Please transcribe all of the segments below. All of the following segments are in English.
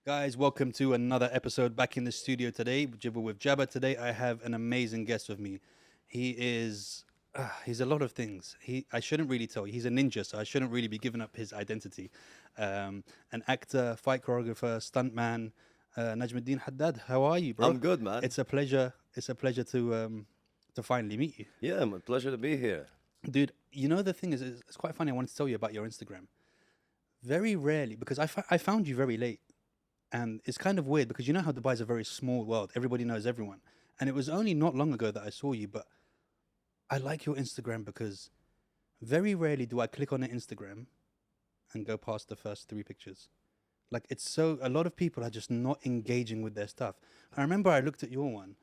Guys, welcome to another episode back in the studio today, Jibber with Jaber. Today I have an amazing guest with me. He is he's a lot of things. I shouldn't really tell you. He's a ninja, so I shouldn't really be giving up his identity. An actor, fight choreographer, stuntman, Najmeddin Haddad. How are you, bro? I'm good, man. It's a pleasure. It's a pleasure to finally meet you. Yeah, my pleasure to be here. Dude, you know the thing is, it's quite funny. I wanted to tell you about your Instagram. Very rarely, because I found you very late. And it's kind of weird because you know how Dubai is a very small world. Everybody knows everyone. And it was only not long ago that I saw you, but I like your Instagram because very rarely do I click on an Instagram and go past the first three pictures. Like a lot of people are just not engaging with their stuff. I remember I looked at your one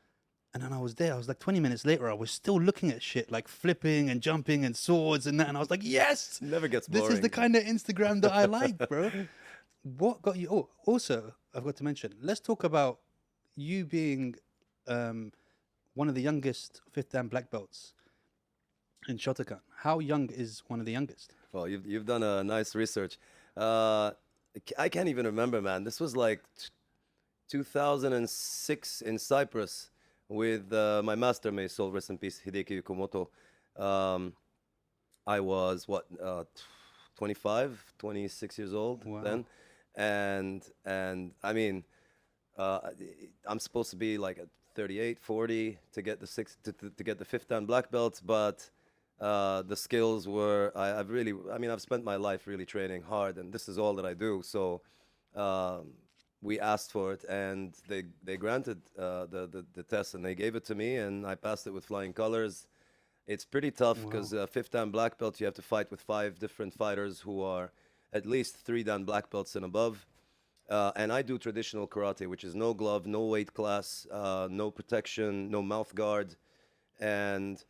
and then I was there. I was like 20 minutes later, I was still looking at shit like flipping and jumping and swords and that. And I was like, yes, Never gets boring. this is the kind of Instagram that I like, bro. What got you? Oh, also, I've got to mention, let's talk about you being one of the youngest fifth dan black belts in Shotokan. How young is one of the youngest? Well, you've done a nice research. I can't even remember, man. This was like 2006 in Cyprus with my master, may soul rest in peace, Hideki Yukomoto. I was 25, 26 years old Wow. then. And I mean, I'm supposed to be like at 38, 40 to get the to get the fifth dan black belt, but the skills were I've spent my life really training hard, and this is all that I do. So we asked for it, and they granted the test, and they gave it to me, and I passed it with flying colors. It's pretty tough because fifth dan black belt, you have to fight with 5 different fighters who are at least 3 dan black belts and above. And I do traditional karate, which is no glove, no weight class, no protection, no mouth guard. And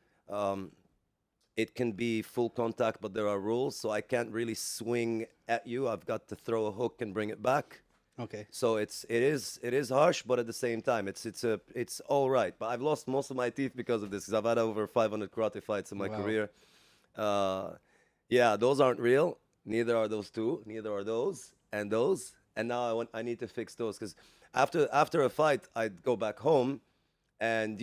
it can be full contact, but there are rules. So I can't really swing at you. I've got to throw a hook and bring it back. Okay. So it is harsh, but at the same time, it's all right. But I've lost most of my teeth because of this, because I've had over 500 karate fights in my Wow. career. Yeah, those aren't real. Neither are those two. Neither are those and those. And now I need to fix those, because after a fight, I'd go back home, and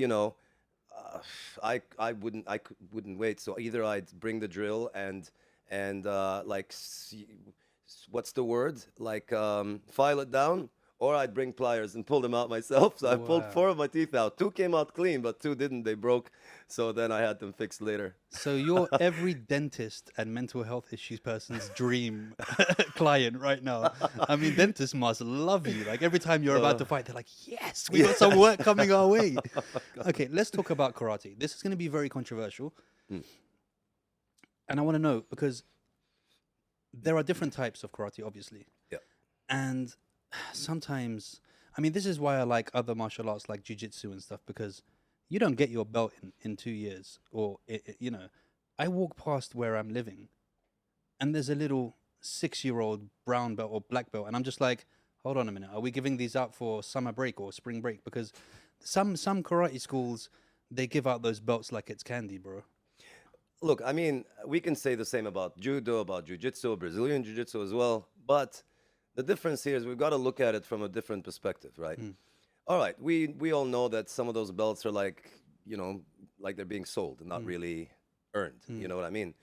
I wouldn't wait. So either I'd bring the drill and what's the word? File it down, or I'd bring pliers and pull them out myself. So I pulled Wow. 4 of my teeth out. 2 came out clean, but 2 didn't. They broke. So then I had them fixed later. So you're every dentist and mental health issues person's dream client right now. I mean, dentists must love you. Like every time you're about to fight, they're like, yes, we got some work coming our way. Okay, let's talk about karate. This is going to be very controversial. And I want to know, because there are different types of karate, obviously. Yeah. And sometimes, I mean, this is why I like other martial arts like jiu-jitsu and stuff, because you don't get your belt in 2 years. Or, I walk past where I'm living and there's a little 6-year-old brown belt or black belt. And I'm just like, hold on a minute. Are we giving these out for summer break or spring break? Because some karate schools, they give out those belts like it's candy, bro. Look, I mean, we can say the same about judo, about jiu-jitsu, Brazilian jiu-jitsu as well. But the difference here is we've got to look at it from a different perspective, right? All right, we all know that some of those belts are like they're being sold and not really earned. You know what I mean?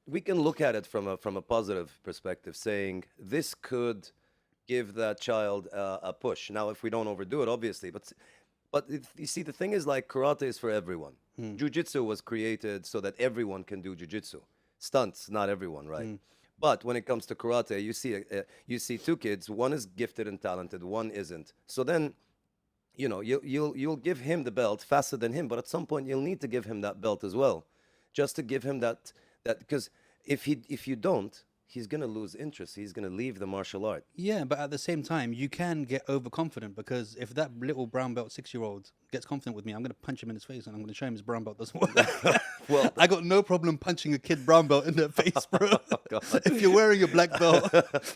We can look at it from a positive perspective, saying this could give that child a push. Now, if we don't overdo it, obviously, but you see, the thing is, like, karate is for everyone. Jiu-jitsu was created so that everyone can do jiu-jitsu. Stunts, not everyone, right? But when it comes to karate, you see 2 kids. One is gifted and talented, one isn't. So then, you'll give him the belt faster than him, but at some point you'll need to give him that belt as well, just to give him that because if you don't, he's gonna lose interest. He's gonna leave the martial art. Yeah, but at the same time, you can get overconfident, because if that little brown belt 6-year-old gets confident with me, I'm going to punch him in his face and I'm going to show him his brown belt doesn't work. Well, I got no problem punching a kid brown belt in the face, bro. God. If you're wearing a black belt,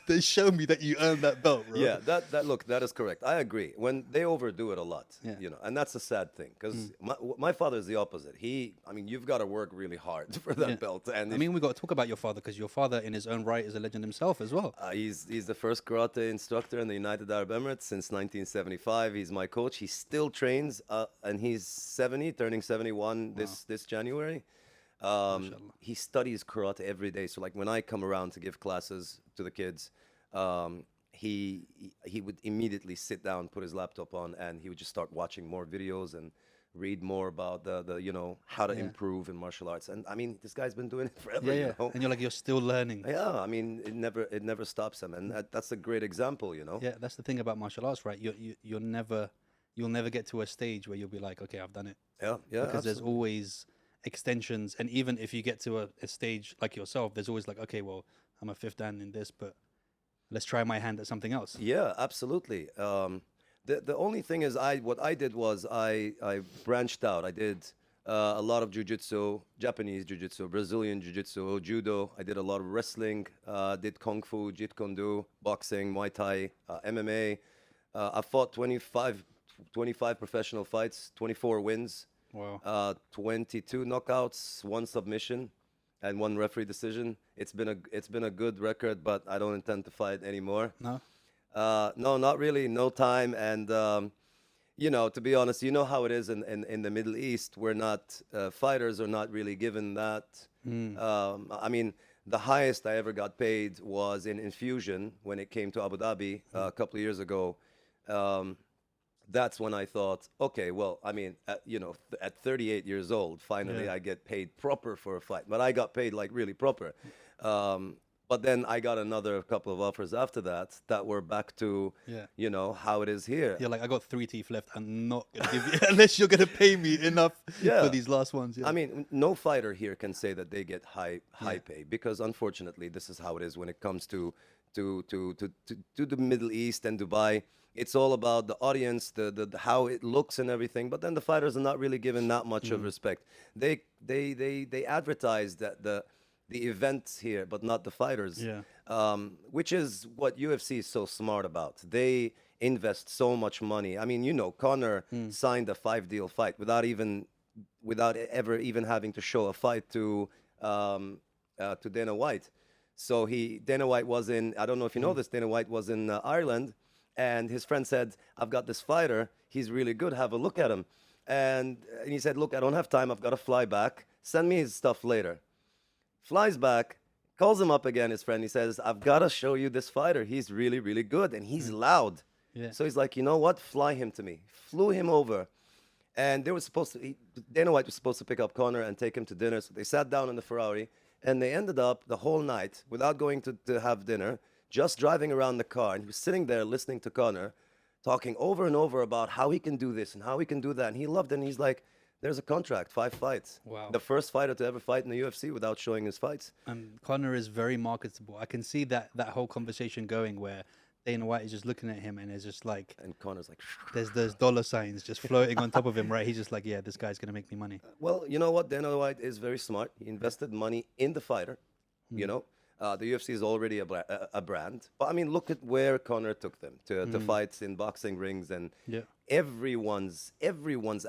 then show me that you earned that belt, bro. Yeah, that is correct. I agree. When they overdo it a lot, Yeah. and that's a sad thing because my father is the opposite. I mean, you've got to work really hard for that Yeah. belt. And I mean, we got to talk about your father because your father, in his own right, is a legend himself as well. he's the first karate instructor in the United Arab Emirates since 1975. He's my coach. He still trains, and he's 70, turning 71 this January. He studies karate every day. So like when I come around to give classes to the kids, he would immediately sit down, put his laptop on, and he would just start watching more videos and read more about the how to improve in martial arts. And I mean, this guy's been doing it forever. Yeah, You know? And you're like, you're still learning. Yeah, I mean, it never stops him, and that's a great example. Yeah, that's the thing about martial arts, right? You'll never get to a stage where you'll be like, okay, I've done it. Yeah, Because there's absolutely. always extensions, and even if you get to a stage like yourself, there's always like, okay, well, I'm a fifth dan in this, but let's try my hand at something else. Yeah, absolutely. The only thing is, what I did was I branched out. I did a lot of jujitsu, Japanese jujitsu, Brazilian jujitsu, judo. I did a lot of wrestling. Did kung fu, jeet kune do, boxing, Muay Thai, MMA. I fought 25 professional fights, 24 wins, Wow. 22 knockouts, 1 submission, and 1 referee decision. It's been a good record, but I don't intend to fight anymore. No? No, not really. No time. And, to be honest, you know how it is in the Middle East. We're not, fighters are not really given that. I mean, the highest I ever got paid was in infusion when it came to Abu Dhabi a couple of years ago. That's when I thought, okay, well, I mean, at 38 years old, finally Yeah. I get paid proper for a fight. But I got paid like really proper. But then I got another couple of offers after that were back to, Yeah. how it is here. You're like, I got 3 teeth left. I'm not gonna give you unless you're gonna pay me enough Yeah. for these last ones. Yeah. I mean, no fighter here can say that they get high pay because unfortunately, this is how it is when it comes to the Middle East and Dubai. It's all about the audience, the how it looks and everything. But then the fighters are not really given that much of respect. They advertise that the events here, but not the fighters. Yeah. Which is what UFC is so smart about. They invest so much money. I mean, Conor signed a 5-deal fight without ever even having to show a fight to Dana White. So Dana White was in. I don't know if you know this. Dana White was in Ireland, and his friend said, "I've got this fighter. He's really good. Have a look at him." And he said, "Look, I don't have time. I've got to fly back. Send me his stuff later." Flies back, calls him up again, his friend. He says, "I've got to show you this fighter. He's really, really good, and he's loud." Yeah. So he's like, "You know what? Fly him to me." Flew him over. And they were Dana White was supposed to pick up Conor and take him to dinner. So they sat down in the Ferrari, and they ended up the whole night, without going to have dinner, just driving around the car. And he was sitting there listening to Conor, talking over and over about how he can do this and how he can do that. And he loved it. And he's like, there's a contract, 5 fights. Wow. The first fighter to ever fight in the UFC without showing his fights. And Conor is very marketable. I can see that whole conversation going where Dana White is just looking at him and is just like, And Conor's like, there's those dollar signs just floating on top of him, right? He's just like, yeah, this guy's gonna make me money. well, you know what? Dana White is very smart. He invested money in the fighter. The UFC is already a brand. But I mean, look at where Conor took them to fights in boxing rings, and Yeah. everyone's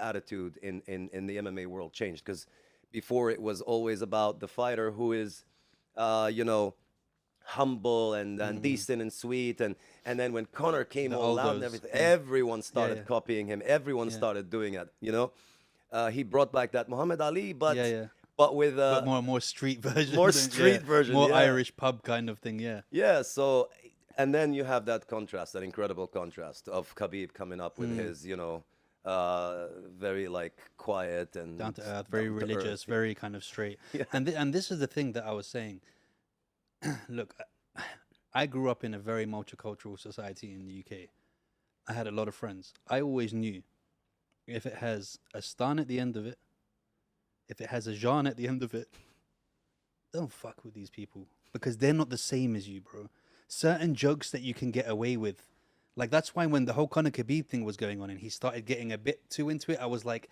attitude in the MMA world changed, because before it was always about the fighter who is, humble and decent and sweet, and then when Conor came all loud and Aldos. everything, everyone started yeah. copying him. Everyone started doing it. He brought back that Muhammad Ali, but Yeah. but with But more street version. more than- street version, More yeah. Irish pub kind of thing, yeah. yeah. So, and then you have that contrast, that incredible contrast of Khabib coming up with his, very like quiet and Down to earth, very down to religious, earth. very kind of straight. Yeah. And this is the thing that I was saying. Look, I grew up in a very multicultural society in the UK. I had a lot of friends. I always knew if it has a stan at the end of it, if it has a Jean at the end of it, don't fuck with these people because they're not the same as you, bro. Certain jokes that you can get away with, like that's why when the whole Conor Khabib thing was going on and he started getting a bit too into it, I was like,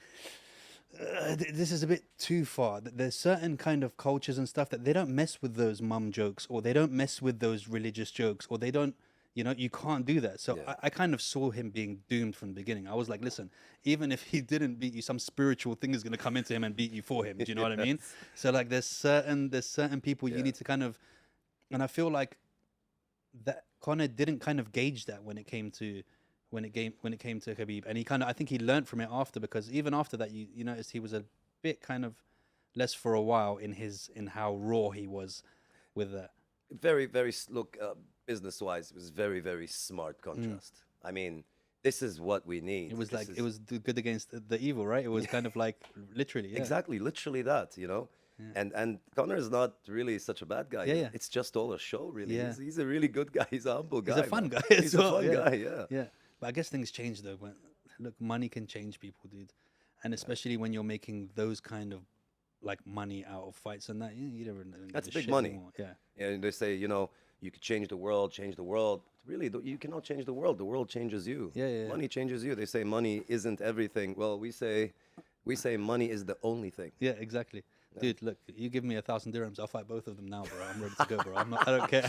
this is a bit too far. There's certain kind of cultures and stuff that they don't mess with those mum jokes, or they don't mess with those religious jokes, or they don't, you know, you can't do that. So Yeah. I kind of saw him being doomed from the beginning. I was like, listen, even if he didn't beat you, some spiritual thing is going to come into him and beat you for him. Do you know what I mean? So like, there's certain people you Yeah. need to kind of, and I feel like that Conor didn't kind of gauge that when it came to Khabib, and he kind of, I think he learned from it after, because even after that you noticed he was a bit kind of less for a while in how raw he was with that. Very, very look, business-wise, it was very, very smart contrast. I mean, this is what we need. It was This like is it was the good against the evil, right? It was kind of like literally, yeah. exactly, literally that, you know. And Connor is not really such a bad guy. Yeah, yeah. It's just all a show, really. Yeah. He's a really good guy. He's a humble guy. He's a fun man. guy He's as a well. fun Yeah. guy. Yeah. Yeah, but I guess things change though. When look, money can change people, dude, and especially when you're making those kind of like money out of fights and that, you never know. That's big money. Yeah, And they say, you know, you could change the world, change the world. Really, you cannot change the world. The world changes you. Yeah, yeah, yeah. Money changes you. They say money isn't everything. Well, we say money is the only thing. yeah, exactly. Dude, look, you give me 1,000 dirhams, I'll fight both of them now, bro. I'm ready to go, bro. I don't care.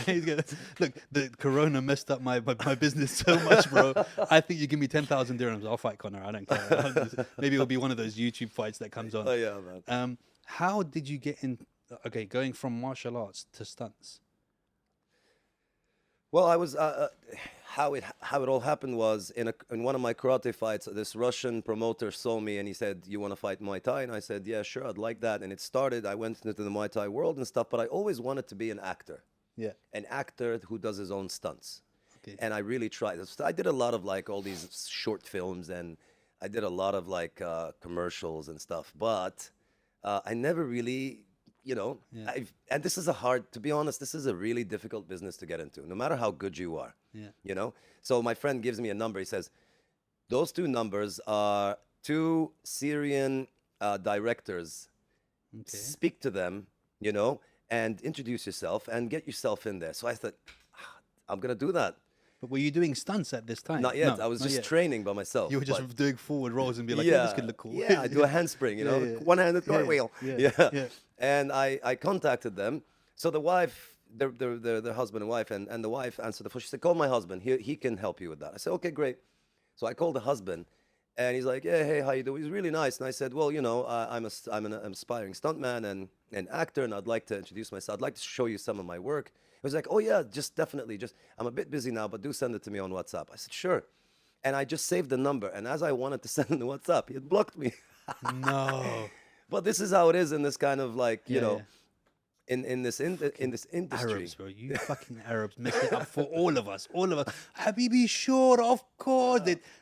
Look, the corona messed up my business so much, bro. I think you give me 10,000 dirhams, I'll fight Conor. I don't care. Maybe it'll be one of those YouTube fights that comes on. Oh yeah, man. How did you get in? Okay, going from martial arts to stunts. Well, I was how it all happened was in one of my karate fights. This Russian promoter saw me and he said, "You want to fight Muay Thai?" And I said, "Yeah, sure, I'd like that." And it started. I went into the Muay Thai world and stuff, but I always wanted to be Yeah. an actor who does his own stunts. Okay. And I really tried. I did a lot of like all these short films and I did a lot of like commercials and stuff, but I never really, you know, Yeah. and this is to be honest, this is a really difficult business to get into, no matter how good you are. Yeah. You know? So my friend gives me a number. He says, those two numbers are two Syrian directors. Okay. Speak to them, you know, and introduce yourself and get yourself in there. So I thought, I'm going to do that. But were you doing stunts at this time? Not yet. No, I was not just yet. training by myself. You were just but- doing forward rolls and be like, yeah, this could look cool. Yeah, I do a handspring, you know, Yeah, yeah. one-handed Yeah, yeah, cartwheel. yeah, yeah. And I contacted them. So the wife, their husband and wife, and the wife answered the phone. She said, "Call my husband. He can help you with that." I said, "Okay, great." So I called the husband, and he's like, "Yeah, hey, how you doing?" He's really nice. And I said, "Well, you know, I'm an aspiring stuntman and an actor, and I'd like to introduce myself. I'd like to show you some of my work." He was like, "Oh yeah, just definitely. Just I'm a bit busy now, but do send it to me on WhatsApp." I said, "Sure." And I just saved the number. And as I wanted to send him the WhatsApp, he had blocked me. No. But this is how it is in this kind of like, you Yeah, know, yeah. in this industry. Arabs, bro. You fucking Arabs mess it up for all of us. All of us. Habibi, sure, of course.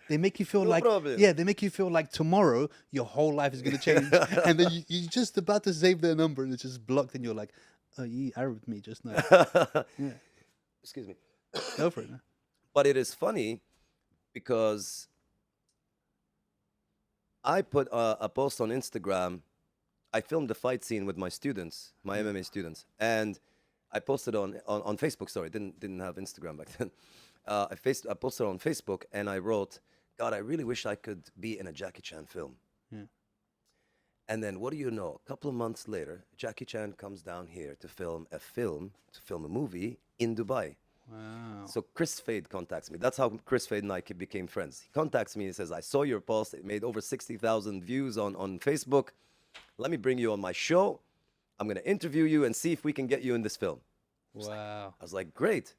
They make you feel No like, problem. yeah, they make you feel like tomorrow your whole life is going to change. And then you're just about to save their number and it's just blocked and you're like, oh, you Arabed me just now. Yeah. Excuse me. Go for it. Man. But it is funny because I put a post on Instagram. I filmed the fight scene with my students, my MMA students, and I posted on Facebook. Sorry, didn't have Instagram back then. I posted on Facebook and I wrote, "God, I really wish I could be in a Jackie Chan film." Yeah. And then what do you know? A couple of months later, Jackie Chan comes down here to film a movie in Dubai. Wow. So Chris Fade contacts me. That's how Chris Fade and I became friends. He contacts me and says, "I saw your post. It made over 60,000 views on Facebook. Let me bring you on my show. I'm going to interview you and see if we can get you in this film." Wow. I was like, "Great."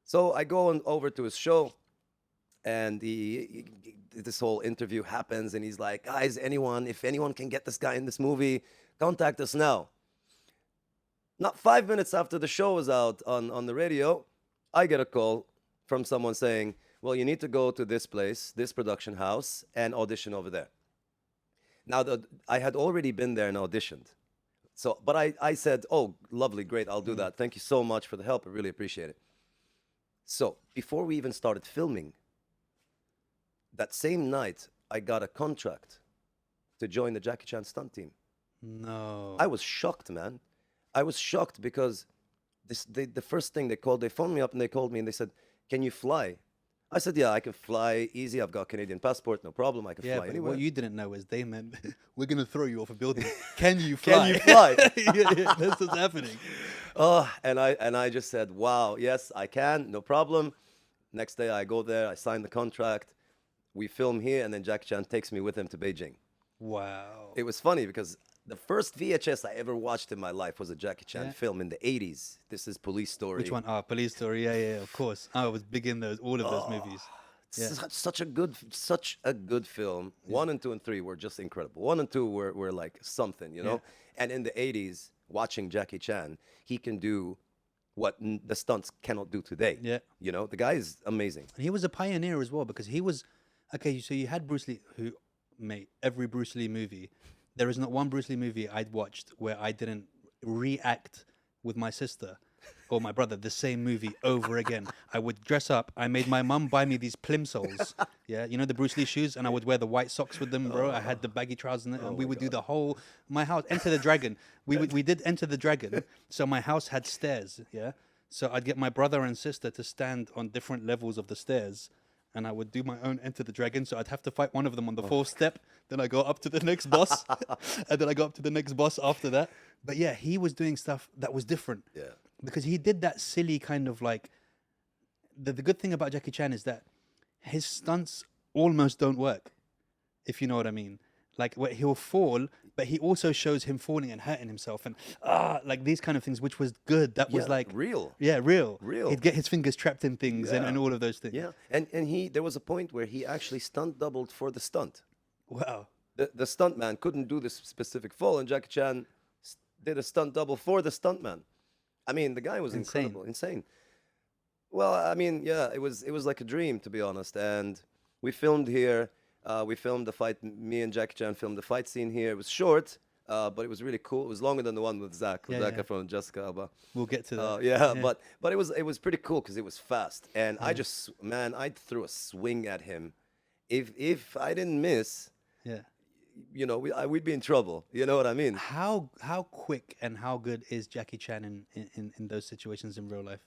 So I go over to his show, and this whole interview happens, and he's like, "Guys, if anyone can get this guy in this movie, contact us now." Not 5 minutes after the show was out on the radio, I get a call from someone saying, "Well, you need to go to this place, this production house, and audition over there." Now, I had already been there and auditioned. So, but I said, "Oh, lovely, great, I'll do that. Thank you so much for the help. I really appreciate it." So, before we even started filming, that same night, I got a contract to join the Jackie Chan stunt team. No. I was shocked, man. I was shocked because the first thing they phoned me up and they called me and they said, "Can you fly?" I said, yeah, I can fly easy. I've got Canadian passport, no problem. I can Yeah, fly but anywhere. what you didn't know is they meant we're gonna throw you off a building. Can you Can fly? you fly? Yeah, that's what's happening. Oh, and I just said, wow, yes, I can, no problem. Next day I go there, I sign the contract, we film here, and then Jackie Chan takes me with him to Beijing. Wow. It was funny because the first VHS I ever watched in my life was a Jackie Chan Yeah. film in the 80s. This is Police Story. Which one? Police Story. Yeah, of course. I was big in all of those movies. Yeah. Such a good film. 1 and 2 and 3 were just incredible. 1 and 2 were like something, you know. And in the 80s, watching Jackie Chan, he can do what the stunts cannot do today. Yeah. You know, the guy is amazing. And he was a pioneer as well because he was okay. So you had Bruce Lee, who, mate, every Bruce Lee movie. There is not one Bruce Lee movie I'd watched where I didn't react with my sister or my brother the same movie over again. I would dress up. I made my mum buy me these plimsolls. Yeah, you know the Bruce Lee shoes, and I would wear the white socks with them, bro. I had the baggy trousers, and we would do the whole my house. Enter the Dragon. We did Enter the Dragon. So my house had stairs. Yeah, so I'd get my brother and sister to stand on different levels of the stairs. And I would do my own Enter the Dragon. So I'd have to fight one of them on the fourth step. Then I go up to the next boss. And then I go up to the next boss after that. But yeah, he was doing stuff that was different. Yeah. Because he did that silly kind of like... The good thing about Jackie Chan is that his stunts almost don't work. If you know what I mean. Like where he'll fall, but he also shows him falling and hurting himself. And like these kind of things, which was good. That was like... real. Yeah, real. Real. He'd get his fingers trapped in things and all of those things. Yeah. And there was a point where he actually stunt doubled for the stunt. Wow. The stuntman couldn't do this specific fall, and Jackie Chan did a stunt double for the stuntman. I mean, the guy was incredible, insane. Well, I mean, yeah, it was like a dream, to be honest. And we filmed here. We filmed the fight. Me and Jackie Chan filmed the fight scene here. It was short, but it was really cool. It was longer than the one with Zac Efron and Jessica Alba. We'll get to that. Yeah, but it was pretty cool because it was fast. And I threw a swing at him. If I didn't miss, you know, we'd be in trouble. You know what I mean? How quick and how good is Jackie Chan in those situations in real life?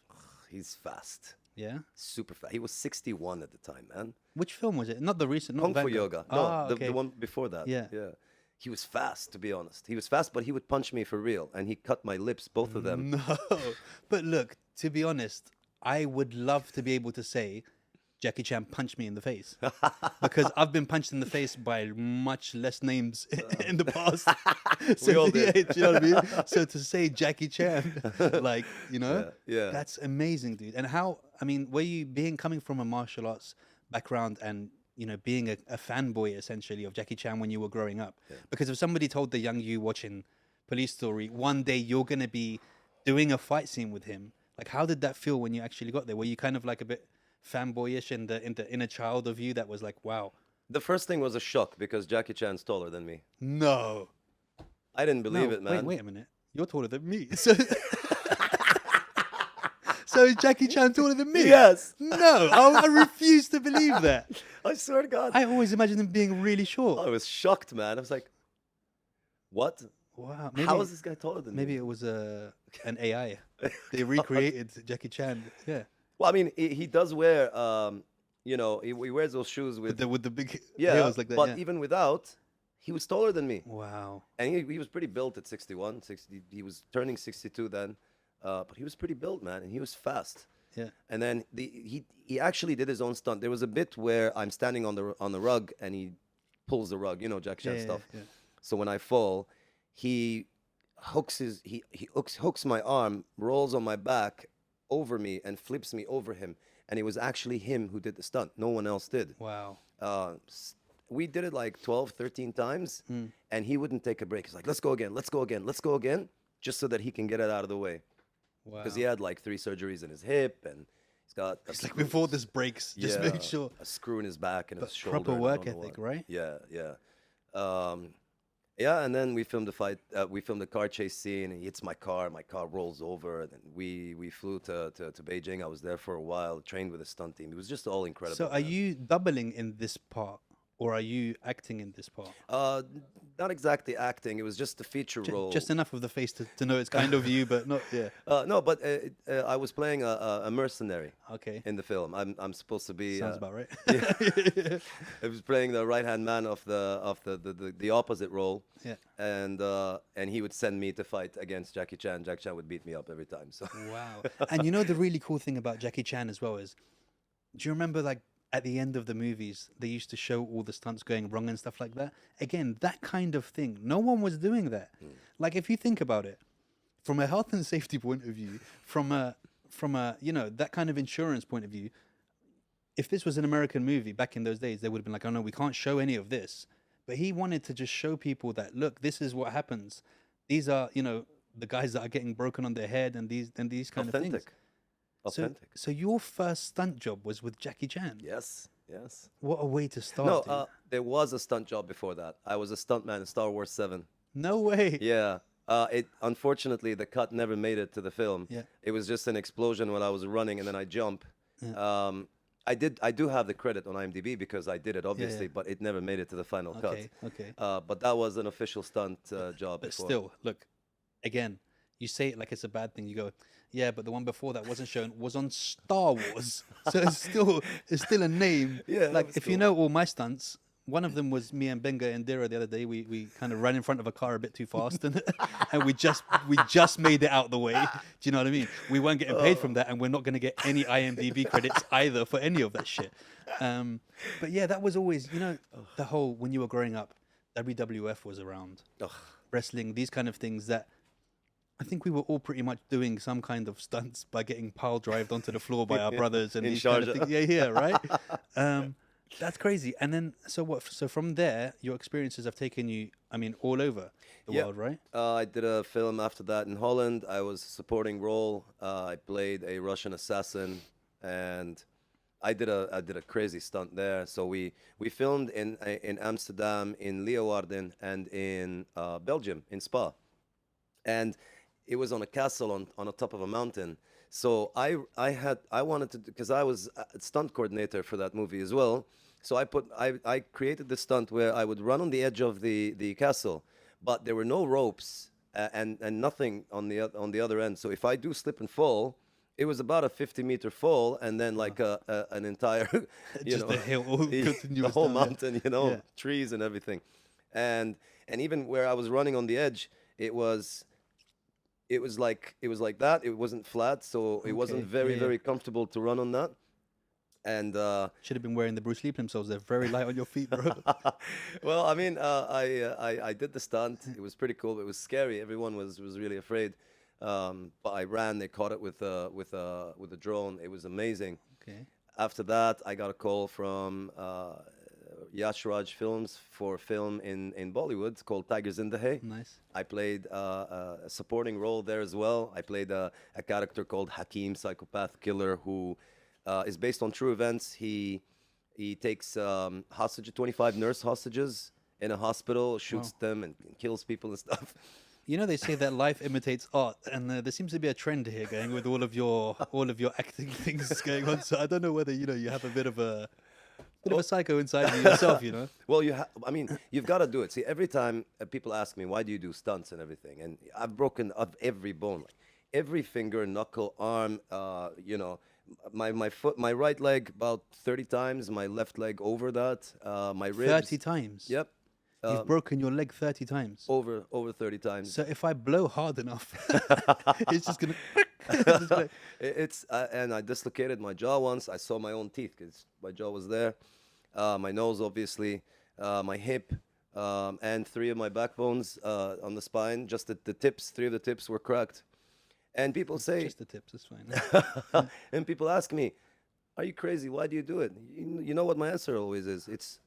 He's fast. Yeah, super fast. He was 61 at the time, man. Which film was it? Not the recent, not Kung Fu Vanguard. Yoga. No, the one before that. Yeah. He was fast, to be honest. He was fast, but he would punch me for real, and he cut my lips, both of them. No, but look, to be honest, I would love to be able to say Jackie Chan punched me in the face because I've been punched in the face by much less names in the past. So We all did. do you know what I mean? So to say Jackie Chan, like, you know, Yeah. that's amazing, dude. And how, I mean, were you coming from a martial arts background and, you know, being a fanboy essentially of Jackie Chan when you were growing up? Because if somebody told the young you watching Police Story, one day you're going to be doing a fight scene with him, like, how did that feel when you actually got there? Were you kind of like a bit fanboyish in the inner child of you that was like, wow? The first thing was a shock because Jackie Chan's taller than me. No. I didn't believe it, man. Wait a minute. You're taller than me. So, so is Jackie Chan taller than me? Yes. No, I refuse to believe that. I swear to God. I always imagined him being really short. I was shocked, man. I was like, what? Wow. How is this guy taller than me? Maybe it was an AI. They recreated Jackie Chan. Yeah. Well, I mean, he does wear, you know, he wears those shoes with With the big yeah, heels like that. but Yeah. even without, he was taller than me. Wow. And he was pretty built at 61, 60. He was turning 62 then, but he was pretty built, man, and he was fast. Yeah. And then he actually did his own stunt. There was a bit where I'm standing on the rug and he pulls the rug, you know, Jackie Chan stuff. Yeah. So when I fall, he hooks hooks my arm, rolls on my back over me and flips me over him. And it was actually him who did the stunt. No one else did. Wow. We did it like 12, 13 times, and he wouldn't take a break. He's like, let's go again, let's go again, let's go again, just so that he can get it out of the way. Wow. Because he had like 3 surgeries in his hip, and he's got... It's like before this breaks, just make sure. A screw in his back and his shoulder. Proper and I work don't know ethic, what. right? Yeah. Yeah, and then we filmed the fight. We filmed the car chase scene. And he hits my car rolls over. And then we flew to Beijing. I was there for a while, trained with a stunt team. It was just all incredible. So are you doubling in this part, or are you acting in this part? not exactly acting. It was just a feature role. Just enough of the face to know it's kind of you, but not. Yeah. No, but I was playing a mercenary Okay. in the film. I'm supposed to be. Sounds about right. Yeah. I was playing the right hand man of the opposite role. Yeah. And he would send me to fight against Jackie Chan. Jackie Chan would beat me up every time. So Wow. And you know the really cool thing about Jackie Chan as well is, do you remember like at the end of the movies they used to show all the stunts going wrong and stuff like that? Again, that kind of thing. No one was doing that. Like if you think about it, from a health and safety point of view, from a that kind of insurance point of view, if this was an American movie back in those days, they would have been like, oh no, we can't show any of this. But he wanted to just show people that, look, this is what happens. These are, the guys that are getting broken on their head and these kind of things. Authentic. So your first stunt job was with Jackie Chan. Yes. Yes. What a way to start. No, dude. there was a stunt job before that. I was a stuntman in Star Wars 7. No way. Yeah. It unfortunately the cut never made it to the film. Yeah. It was just an explosion when I was running and then I jump. Yeah. I do have the credit on IMDb because I did it obviously, yeah. but it never made it to the final Okay. cut. Okay. But that was an official stunt job But before. still, look, again, you say it like it's a bad thing. You go, yeah, but the one before that wasn't shown was on Star Wars, so it's still a name. Yeah, Like that's if you cool. know all my stunts, one of them was me and Benga and Dira the other day. We kind of ran in front of a car a bit too fast, and and we just made it out the way. Do you know what I mean? We weren't getting paid from that, and we're not going to get any IMDb credits either for any of that shit. But yeah, that was always, the whole when you were growing up, WWF was around, Ugh. wrestling, these kind of things that. I think we were all pretty much doing some kind of stunts by getting pile drived onto the floor by our brothers and In these kind of Sharjah. things. Yeah, right. That's crazy. And then, so what? So from there, your experiences have taken you, I mean, all over the Yeah. world, right? I did a film after that in Holland. I was a supporting role. I played a Russian assassin, and I did a crazy stunt there. So we filmed in Amsterdam, in Leeuwarden, and in Belgium, in Spa, and it was on a castle on the top of a mountain. So I wanted to, because I was a stunt coordinator for that movie as well. So I created this stunt where I would run on the edge of the castle, but there were no ropes and nothing on the other end. So if I do slip and fall, it was about a 50-meter fall, and then like an entire, Just the hill, all the continuous whole down, yeah. mountain, Yeah. trees and everything, and even where I was running on the edge, it was like that. It wasn't flat, so it wasn't Okay, very yeah. very comfortable to run on that. And Should have been wearing the Bruce Lee plimsolls. They're very light on your feet, bro. well, I mean, I did the stunt. It was pretty cool. It was scary. Everyone was really afraid. But I ran. They caught it with a drone. It was amazing. Okay. After that, I got a call from Yash Raj Films for a film in Bollywood called Tigers in the Hay. Nice. I played a supporting role there as well. I played a character called Hakim, psychopath killer, who is based on true events. He takes 25 nurse hostages in a hospital, shoots them and kills people and stuff. They say that life imitates art, and there seems to be a trend here going with all of your acting things going on. So I don't know whether you have a bit of a psycho inside you yourself. Well, I mean, you've got to do it. See, every time people ask me, why do you do stunts and everything? And I've broken up every bone, like every finger, knuckle, arm, my foot, my right leg about 30 times, my left leg over that, my ribs. 30 times. Yep. You've broken your leg 30 times. Over 30 times. So if I blow hard enough, it's just gonna. And I dislocated my jaw once. I saw my own teeth because my jaw was there. My nose, obviously, my hip, and 3 of my backbones on the spine. Just the tips, 3 of the tips were cracked. And people say, Just the tips, it's fine. and people ask me, "Are you crazy? Why do you do it?" You know what my answer always is? It's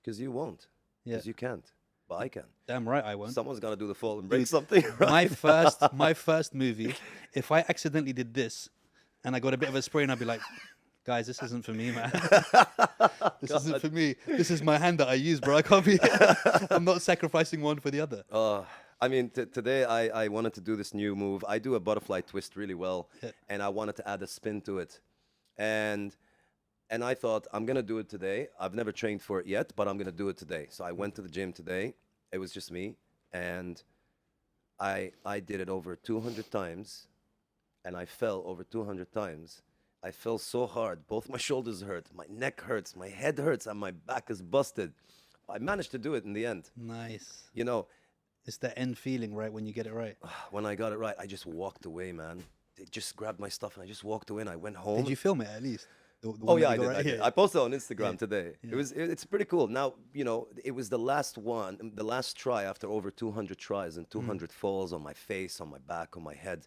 because you won't. Because you can't. But I can. Damn right I won't. Someone's got to do the fall and break something. Right? My first movie, if I accidentally did this and I got a bit of a sprain, I'd be like, guys, this isn't for me, man. This isn't for me. This is my hand that I use, bro. I can't be. I'm not sacrificing one for the other. I mean, today I wanted to do this new move. I do a butterfly twist really well, and I wanted to add a spin to it. And I thought, I'm going to do it today. I've never trained for it yet, but I'm going to do it today. So I went to the gym today, It was just me, and I did it over 200 times, and I fell over 200 times. I fell so hard, both my shoulders hurt, my neck hurts, my head hurts, and my back is busted. I managed to do it in the end. Nice. You know, It's the end feeling, right, when you get it right. when I got it right, I just walked away, man. They just grabbed my stuff and I just walked away and I went home. Did you film it at least? The Oh one yeah, that I you got did. right I did. here? I posted on Instagram Yeah. today. Yeah. It's pretty cool. Now, it was the last one, the last try after over 200 tries and 200 falls on my face, on my back, on my head.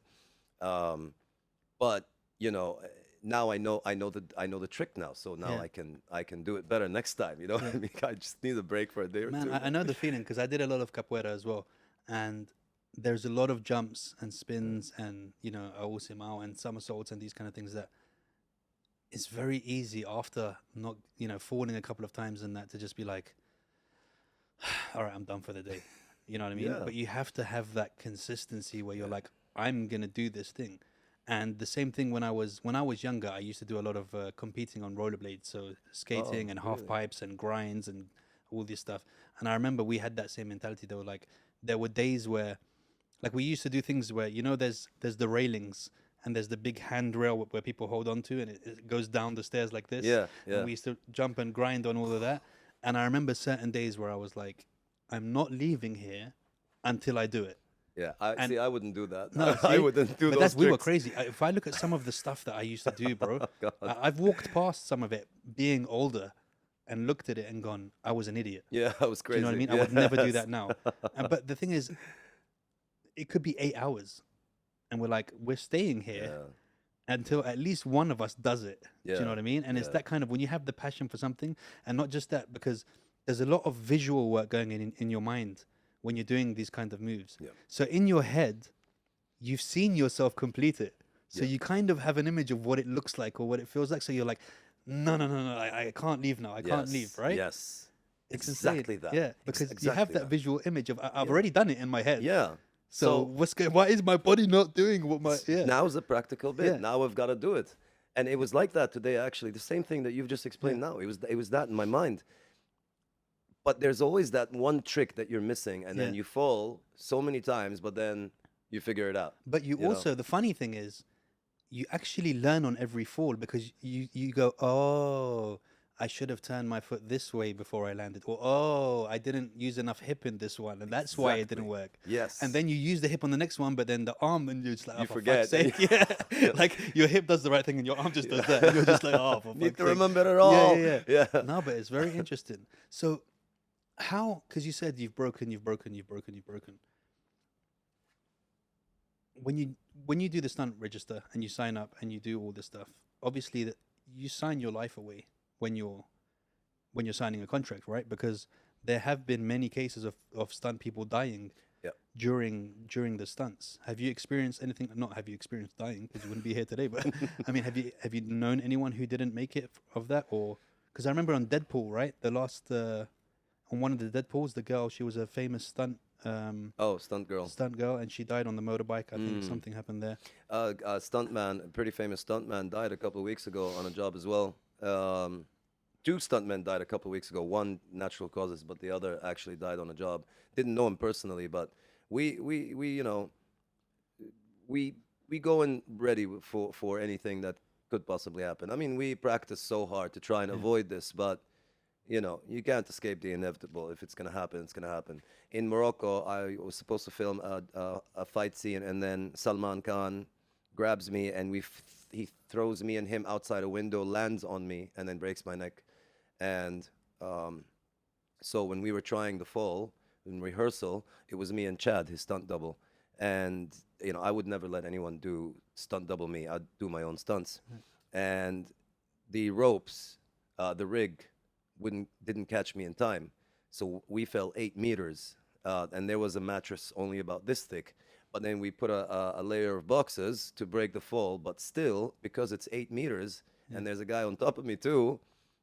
But now I know the trick now. So now Yeah. I can do it better next time. You know what I mean? I just need a break for a day or Man, two. I know the feeling because I did a lot of capoeira as well, and there's a lot of jumps and spins and aosimao and somersaults and these kind of things that it's very easy after not falling a couple of times and that to just be like, all right, I'm done for the day. You know what I mean? Yeah. But you have to have that consistency where you're like, I'm gonna do this thing. And the same thing when I was younger, I used to do a lot of competing on rollerblades, so skating and half really? pipes and grinds and all this stuff. And I remember we had that same mentality. There were days where, like, we used to do things where there's the railings and there's the big handrail where people hold on to, and it goes down the stairs like this. Yeah, yeah. And we used to jump and grind on all of that. And I remember certain days where I was like, I'm not leaving here until I do it. Yeah, And- I wouldn't do that. No, I see? wouldn't do But those we were tricks. crazy. If I look at some of the stuff that I used to do, bro, God. I've walked past some of it being older and looked at it and gone, I was an idiot. Yeah, I was Do crazy. you know what I mean? I would never do Yes. that now. But the thing is, it could be 8 hours. And we're like, we're staying here Yeah. until at least one of us does it. Do you Yeah, know what I mean? And it's yeah. that kind of when you have the passion for something, and not just that, because there's a lot of visual work going in your mind when you're doing these kind of moves. Yeah. So in your head, you've seen yourself complete it. So Yeah. you kind of have an image of what it looks like or what it feels like. So you're like, no, I can't leave now. I can't leave, Yes, right? Yes. It's exactly insane. that. Yeah, because you have exactly that visual image of I've already done it in my head. Yeah. So why is my body not doing what my Now's the practical bit. Yeah. Now I've got to do it. And it was like that today, actually. The same thing that you've just explained now. It was that in my mind. But there's always that one trick that you're missing, and then Yeah. you fall so many times, but then you figure it out. But you know? also, the funny thing is, you actually learn on every fall because you go, oh, I should have turned my foot this way before I landed, or oh, I didn't use enough hip in this one, and that's why it didn't Exactly. work. Yes. And then you use the hip on the next one, but then the arm, and you're just like, oh, You for forget. fuck's sake. Yeah. Like your hip does the right thing and your arm just does that. And you're just like, oh, for fuck's Need to sake. remember it all. Yeah. Yeah. No, but it's very interesting. So how, because you said you've broken. When you do the stunt register and you sign up and you do all this stuff, obviously that you sign your life away when you're signing a contract, right? Because there have been many cases of stunt people dying Yep. during the stunts. Have you experienced anything? Not have you experienced dying because you wouldn't be here today, but I mean, have you known anyone who didn't make it of that? Or because I remember on Deadpool, right? The last on one of the Deadpools, the girl, she was a famous Oh, stunt girl. stunt girl, and she died on the motorbike. I think something happened there. Stuntman, a pretty famous stuntman, died a couple of weeks ago on a job as well. Two stuntmen died a couple of weeks ago. One natural causes, but the other actually died on a job. Didn't know him personally, but we go in ready for anything that could possibly happen. I mean, we practice so hard to try and avoid this, but you can't escape the inevitable. If it's gonna happen, it's gonna happen. In Morocco, I was supposed to film a fight scene, and then Salman Khan grabs me, and he throws me and him outside a window, lands on me, and then breaks my neck. And so when we were trying the fall in rehearsal, it was me and Chad, his stunt double. And I would never let anyone do stunt double me. I'd do my own stunts. And the ropes, the rig, didn't catch me in time. So we fell 8 meters, and there was a mattress only about this thick. But then we put a layer of boxes to break the fall. But still, because it's 8 meters, and there's a guy on top of me too,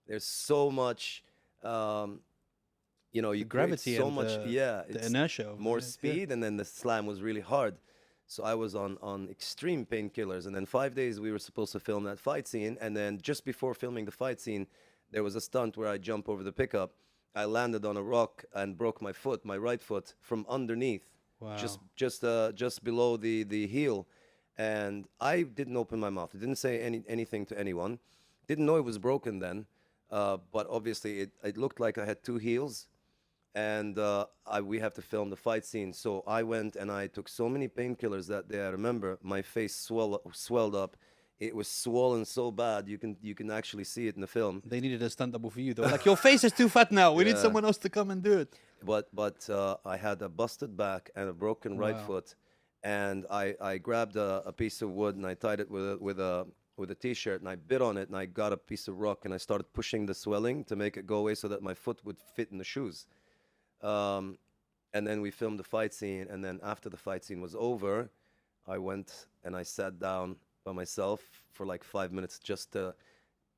there's so much, you create Gravity so and much, the it's inertia of more it, yeah. speed, and then the slam was really hard. So I was on extreme painkillers, and then 5 days we were supposed to film that fight scene, and then just before filming the fight scene, there was a stunt where I jump over the pickup, I landed on a rock and broke my foot, my right foot, from underneath, Wow. just below the heel, and I didn't open my mouth. I didn't say anything to anyone. Didn't know it was broken then, but obviously it looked like I had two heels, and we have to film the fight scene. So I went and I took so many painkillers that day. I remember my face swelled up. It was swollen so bad you can actually see it in the film. They needed a stunt double for you. They were like, your face is too fat now. We need Yeah. someone else to come and do it. But I had a busted back and a broken right Wow. foot, and I grabbed a piece of wood and I tied it with a t-shirt, and I bit on it, and I got a piece of rock and I started pushing the swelling to make it go away so that my foot would fit in the shoes. And then we filmed the fight scene, and then after the fight scene was over, I went and I sat down by myself for like 5 minutes just to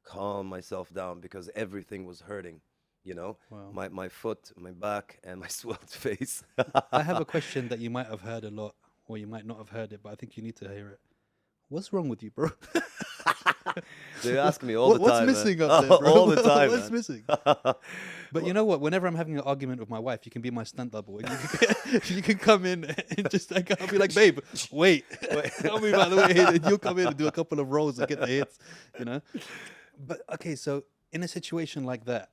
calm myself down because everything was hurting, you know, Wow. my foot, my back, and my swelled face. I have a question that you might have heard a lot, or you might not have heard it, but I think you need to hear it. What's wrong with you, bro? They ask me all the What's time, man. missing up there, bro? All the time, What's man. missing? But you know what? Whenever I'm having an argument with my wife, you can be my stunt double. And you can come in and just like I'll be like, babe, wait, tell me about the way, and you'll come in and do a couple of rolls and get the hits, you know. But okay, so in a situation like that,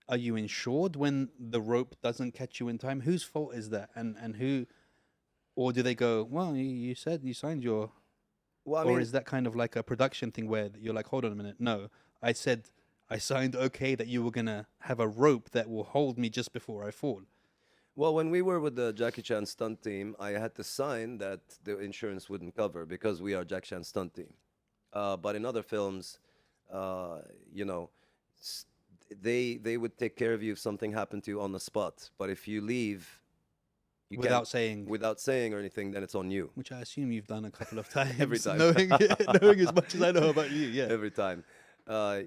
are you insured when the rope doesn't catch you in time? Whose fault is that? And who, or do they go, well, you said you signed your, Well, I or mean, is that kind of like a production thing where you're like, hold on a minute, no, I said I signed okay that you were gonna have a rope that will hold me just before I fall. well, when we were with the Jackie Chan stunt team, I had to sign that the insurance wouldn't cover because we are Jackie Chan stunt team. But in other films, you know, s- they would take care of you if something happened to you on the spot. But if you leave, you Without can't saying, without saying or anything, then it's on you which I assume you've done a couple of times, every time. knowing as much as I know about you. Yeah. Every time.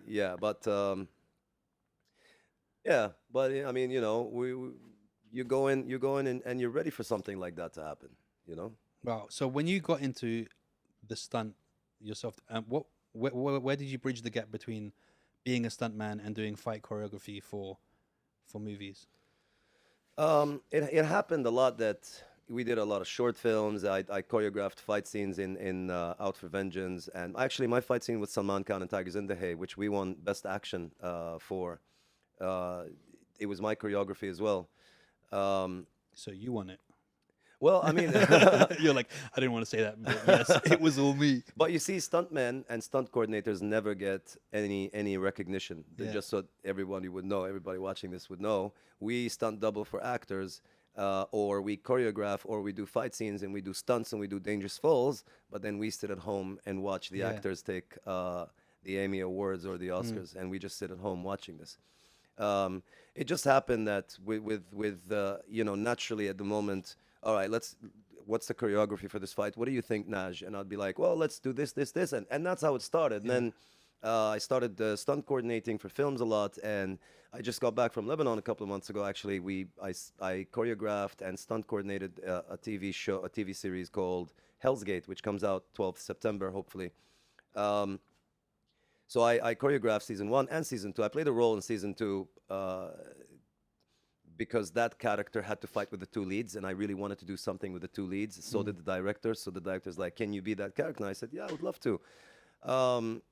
Yeah, but yeah, but I mean, you know, you go in and you're ready for something like that to happen. You know. Wow. So when you got into the stunt yourself, where did you bridge the gap between being a stuntman and doing fight choreography for movies? It happened a lot that we did a lot of short films. I choreographed fight scenes in Out for Vengeance, and actually my fight scene with Salman Khan and Tigers in the Hay, which we won Best Action for. Uh, it was my choreography as well. Um, So you won it. well, I mean, You're like, I didn't want to say that, but yes, it was all me. but you see, stuntmen and stunt coordinators never get any recognition. They're Yeah. just so everybody would know, everybody watching this would know. We stunt double for actors, or we choreograph, or we do fight scenes, and we do stunts, and we do dangerous falls. But then we sit at home and watch the Yeah. actors take the Emmy Awards or the Oscars, and we just sit at home watching this. It just happened that with you know, naturally at the moment, all right, what's the choreography for this fight? What do you think, Naj? And I'd be like, well, let's do this, and that's how it started. And then I started stunt coordinating for films a lot, and I just got back from Lebanon a couple of months ago. Actually, I choreographed and stunt coordinated a TV show, a TV series called Hell's Gate, which comes out 12th September, hopefully. Um, so I choreographed season 1 and season 2. I played a role in season 2 because that character had to fight with the two leads, and I really wanted to do something with the two leads. So did the director. So the director's like, "Can you be that character?" And I said, "Yeah, I would love to." Um,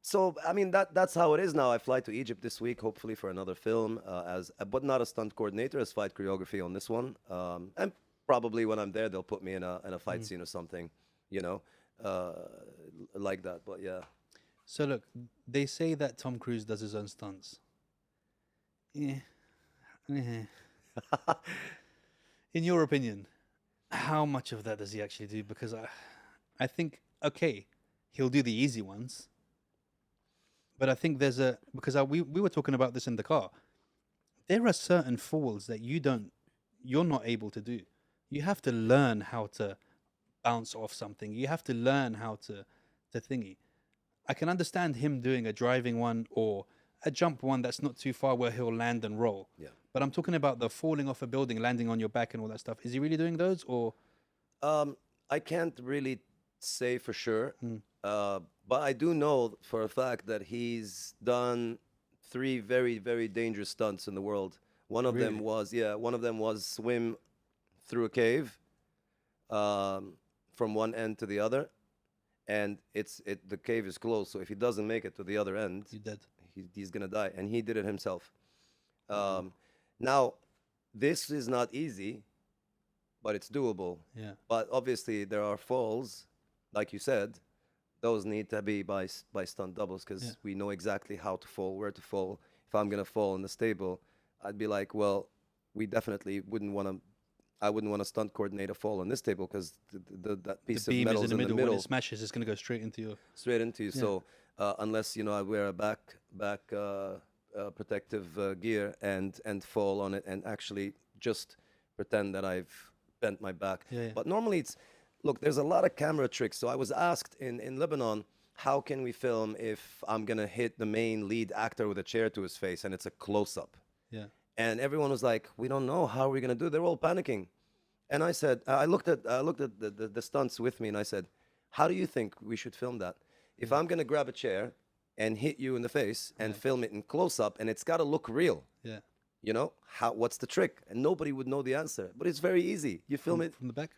so I mean that's how it is now. I fly to Egypt this week, hopefully for another film, but not a stunt coordinator, as fight choreography on this one. And probably when I'm there, they'll put me in a fight scene or something, you know, uh, like that. But yeah. So look, they say that Tom Cruise does his own stunts. Yeah. In your opinion, how much of that does he actually do? Because I think okay, he'll do the easy ones, but I think there's a because we were talking about this in the car. There are certain falls that you're not able to do. You have to learn how to bounce off something. You have to learn how to thingy. I can understand him doing a driving one or a jump one that's not too far where he'll land and roll. Yeah. But I'm talking about the falling off a building, landing on your back and all that stuff. Is he really doing those or? I can't really say for sure, Hmm. but I do know for a fact that he's done three very, very dangerous stunts in the world. One of them was, one of them was swim through a cave from one end to the other, and the cave is closed. So if he doesn't make it to the other end, You're dead. he's gonna die, and he did it himself. Now, this is not easy, but it's doable. Yeah. But obviously, there are falls, like you said. Those need to be by stunt doubles because we know exactly how to fall, where to fall. If I'm gonna fall in the stable, I'd be like, well, we definitely wouldn't want to. I wouldn't want to stunt coordinate a fall on this table because that piece The of beam metal is in the middle. When middle, it smashes, it's going to go straight into you. straight into you. So unless I wear a back protective gear and fall on it and actually just pretend that I've bent my back. But normally look, there's a lot of camera tricks. So I was asked in Lebanon, how can we film if I'm gonna hit the main lead actor with a chair to his face and it's a close up? Yeah. And everyone was like, we don't know, how are we gonna do it? They're all panicking. And I said, I looked at the stunts with me and I said, how do you think we should film that? If I'm gonna grab a chair and hit you in the face and film it in close up, and it's gotta look real. Yeah. What's the trick? And nobody would know the answer. But it's very easy. You film it from the back.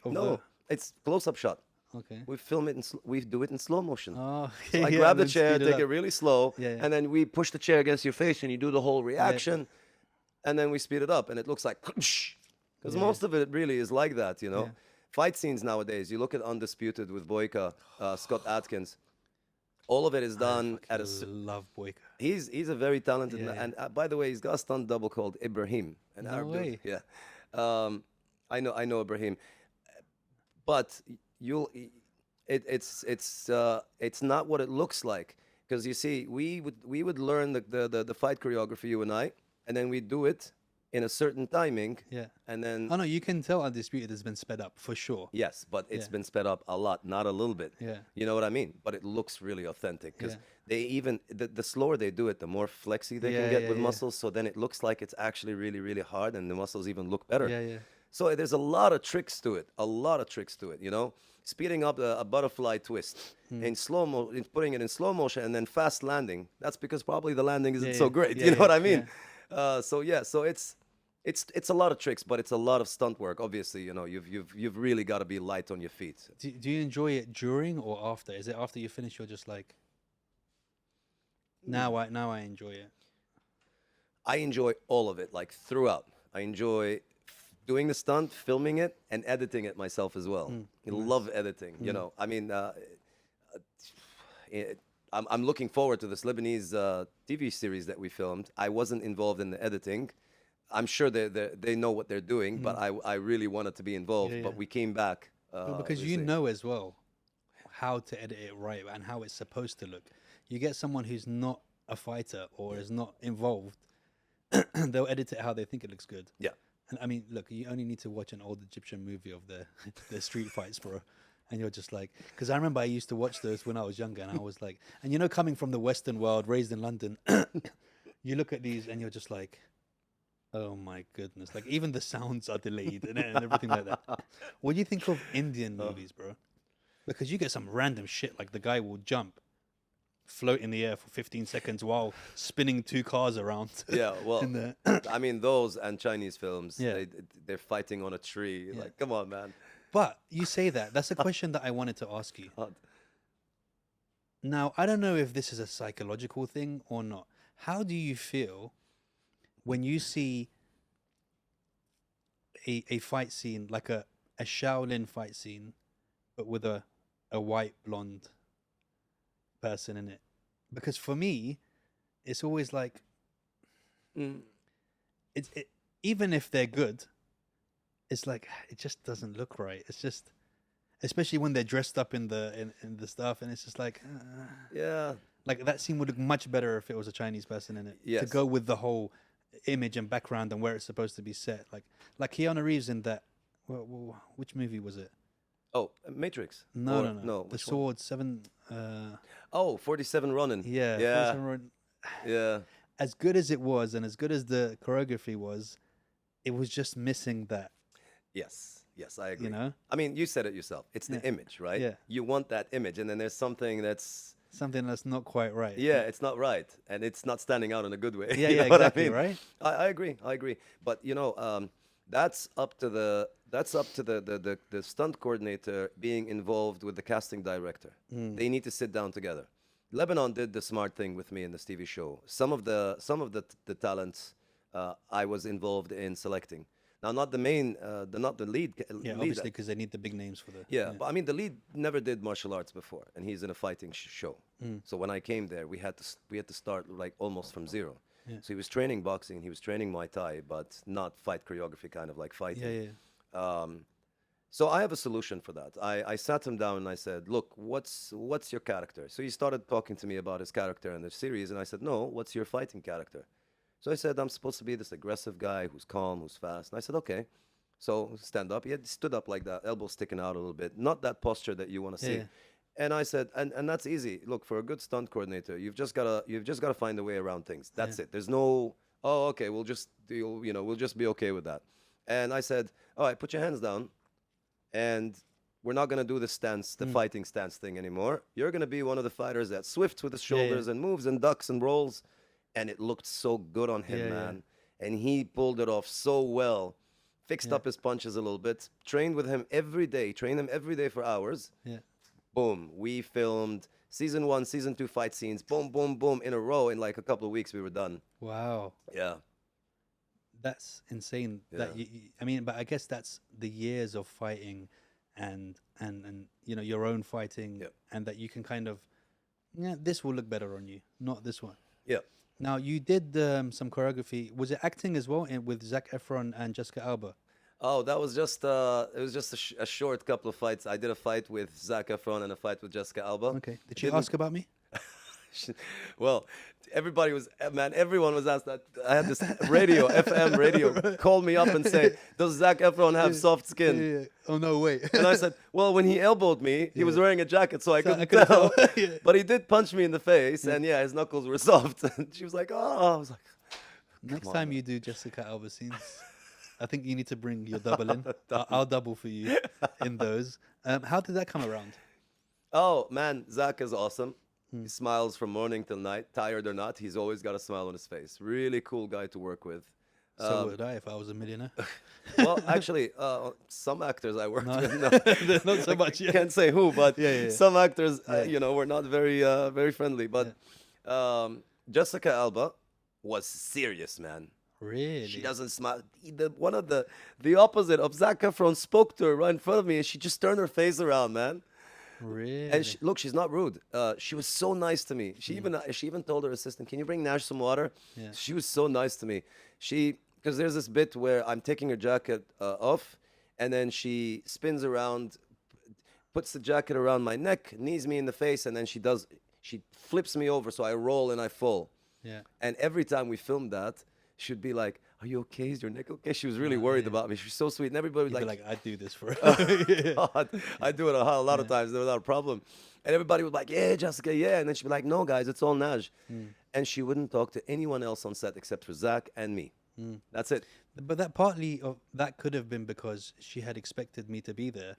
it's close up shot. Okay. We film it we do it in slow motion. Oh, So I grab the chair, take it really slow, and then we push the chair against your face, and you do the whole reaction, and then we speed it up, and it looks like because most of it really is like that. Fight scenes nowadays. You look at Undisputed with Boyka, Scott Atkins. All of it is done at a. Love Boyka. He's a very talented man, and by the way, he's got a stunt double called Ibrahim, an Arab dude. Yeah, I know Ibrahim, but it's not what it looks like, because you see, we would learn the fight choreography, you and I, and then we do it in a certain timing. Yeah. And then Oh no, you can tell Undisputed has been sped up for sure. yes, but it's been sped up a lot, not a little bit. Yeah. You know what I mean? But it looks really authentic because they even the slower they do it, the more flexy they can get with muscles. So then it looks like it's actually really, really hard, and the muscles even look better. Yeah. So there's a lot of tricks to it. Speeding up a butterfly twist in putting it in slow motion, and then fast landing. That's because probably the landing isn't so great. You know what I mean? So it's a lot of tricks, but it's a lot of stunt work. Obviously, you've really got to be light on your feet. Do you enjoy it during or after? Is it after you finish, you're just like, now I enjoy it? I enjoy all of it, like throughout. I enjoy doing the stunt, filming it, and editing it myself as well. I love editing. I mean, I'm looking forward to this Lebanese TV series that we filmed. I wasn't involved in the editing. I'm sure they know what they're doing, but I really wanted to be involved. But we came back. Because you know as well how to edit it right and how it's supposed to look. You get someone who's not a fighter or is not involved, they'll edit it how they think it looks good. Yeah. And I mean, look, you only need to watch an old Egyptian movie of the street fights, bro. And you're just like, because I remember I used to watch those when I was younger, and I was like, and coming from the Western world, raised in London, you look at these and you're just like, oh my goodness. Like even the sounds are delayed and everything like that. What do you think of Indian movies, bro? Because you get some random shit, like the guy will jump, float in the air for 15 seconds while spinning 2 cars around. Yeah, well, I mean, those and Chinese films, they're fighting on a tree. Like, come on, man. But you say that. That's a question that I wanted to ask you. Now, I don't know if this is a psychological thing or not. How do you feel when you see a fight scene, like a Shaolin fight scene, but with a white blonde person in it? Because for me, it's always like, even if they're good, it's like it just doesn't look right. It's just, especially when they're dressed up in the stuff, and it's just like, like that scene would look much better if it was a Chinese person in it. Yes. To go with the whole image and background and where it's supposed to be set, like Keanu Reeves in that. Which movie was it? Oh, Matrix. No. The Sword 7. 47 Ronin. Yeah. 47 Ronin. Yeah. As good as it was, and as good as the choreography was, it was just missing that. Yes, I agree. I mean, you said it yourself. It's the image, right? Yeah. You want that image, and then there's something that's Something that's not quite right. Yeah, it's not right, and it's not standing out in a good way. Yeah, You yeah, know what I exactly, mean? right? I agree. I agree. But that's up to the stunt coordinator being involved with the casting director. They need to sit down together. Lebanon did the smart thing with me in this TV show. Some of the talents I was involved in selecting. Now, not the main, not the lead. Yeah, lead obviously because they need the big names for the. yeah, but I mean, the lead never did martial arts before, and he's in a fighting show. So when I came there, we had to start like almost from zero. Yeah. So he was training boxing, he was training Muay Thai, but not fight choreography, kind of like fighting. Yeah, yeah. So I have a solution for that. I sat him down and I said, "Look, what's your character?" So he started talking to me about his character in the series, and I said, "No, what's your fighting character?" So I said, "I'm supposed to be this aggressive guy who's calm, who's fast." And I said, "Okay." So stand up. He had stood up like that, elbows sticking out a little bit, not that posture that you want to see. Yeah. And I said, and that's easy. Look, for a good stunt coordinator, you've just gotta find a way around things. That's it. There's no, oh, okay, we'll just deal, we'll just be okay with that. And I said, all right, put your hands down, and we're not gonna do the stance, the fighting stance thing anymore. You're gonna be one of the fighters that's swift with his shoulders and moves and ducks and rolls. And it looked so good on him, man. And he pulled it off so well. Fixed up his punches a little bit. Trained with him every day. Trained him every day for hours. Yeah. Boom. We filmed season 1, season 2 fight scenes. Boom, boom, boom. In a row. In like a couple of weeks, we were done. Wow. Yeah. That's insane. That I mean, but I guess that's the years of fighting, and your own fighting, and that you can kind of, this will look better on you, not this one. Yeah. Now you did some choreography. Was it acting as well with Zac Efron and Jessica Alba? Oh, that was just it was just a short couple of fights. I did a fight with Zac Efron and a fight with Jessica Alba. Okay. Did she ask about me? Well, everyone was asked that. I had this radio, FM radio, call me up and say, does Zac Efron have soft skin? Yeah. Oh, no, wait. And I said, well, when he elbowed me, he was wearing a jacket, so I couldn't tell. But he did punch me in the face, and his knuckles were soft. And she was like, oh, I was like, next time you do Jessica Alba scenes, I think you need to bring your double in. I'll double for you in those. How did that come around? Oh, man, Zac is awesome. He smiles from morning till night, tired or not. He's always got a smile on his face. Really cool guy to work with. So would I if I was a millionaire. Well, actually, some actors I worked with, not so much. Yeah. Can't say who, but some actors, were not very, very friendly. But Jessica Alba was serious, man. Really? She doesn't smile. One of the opposite of Zac Efron spoke to her right in front of me, and she just turned her face around, man. Really? And look, she's not rude. She was so nice to me. She even told her assistant, "Can you bring Nash some water?" Yeah. She was so nice to me. Because there's this bit where I'm taking her jacket off, and then she spins around, puts the jacket around my neck, knees me in the face, and then she flips me over, so I roll and I fall. Yeah. And every time we filmed that, she'd be like, "Are you okay? Is your neck okay?" She was really worried about me. She was so sweet, and everybody was like, I do this for God, I do it a lot of times without a problem. And everybody was like, "Yeah, Jessica, yeah." And then she'd be like, "No, guys, it's all Naj." And she wouldn't talk to anyone else on set except for Zac and me. That's it. But that partly of that could have been because she had expected me to be there,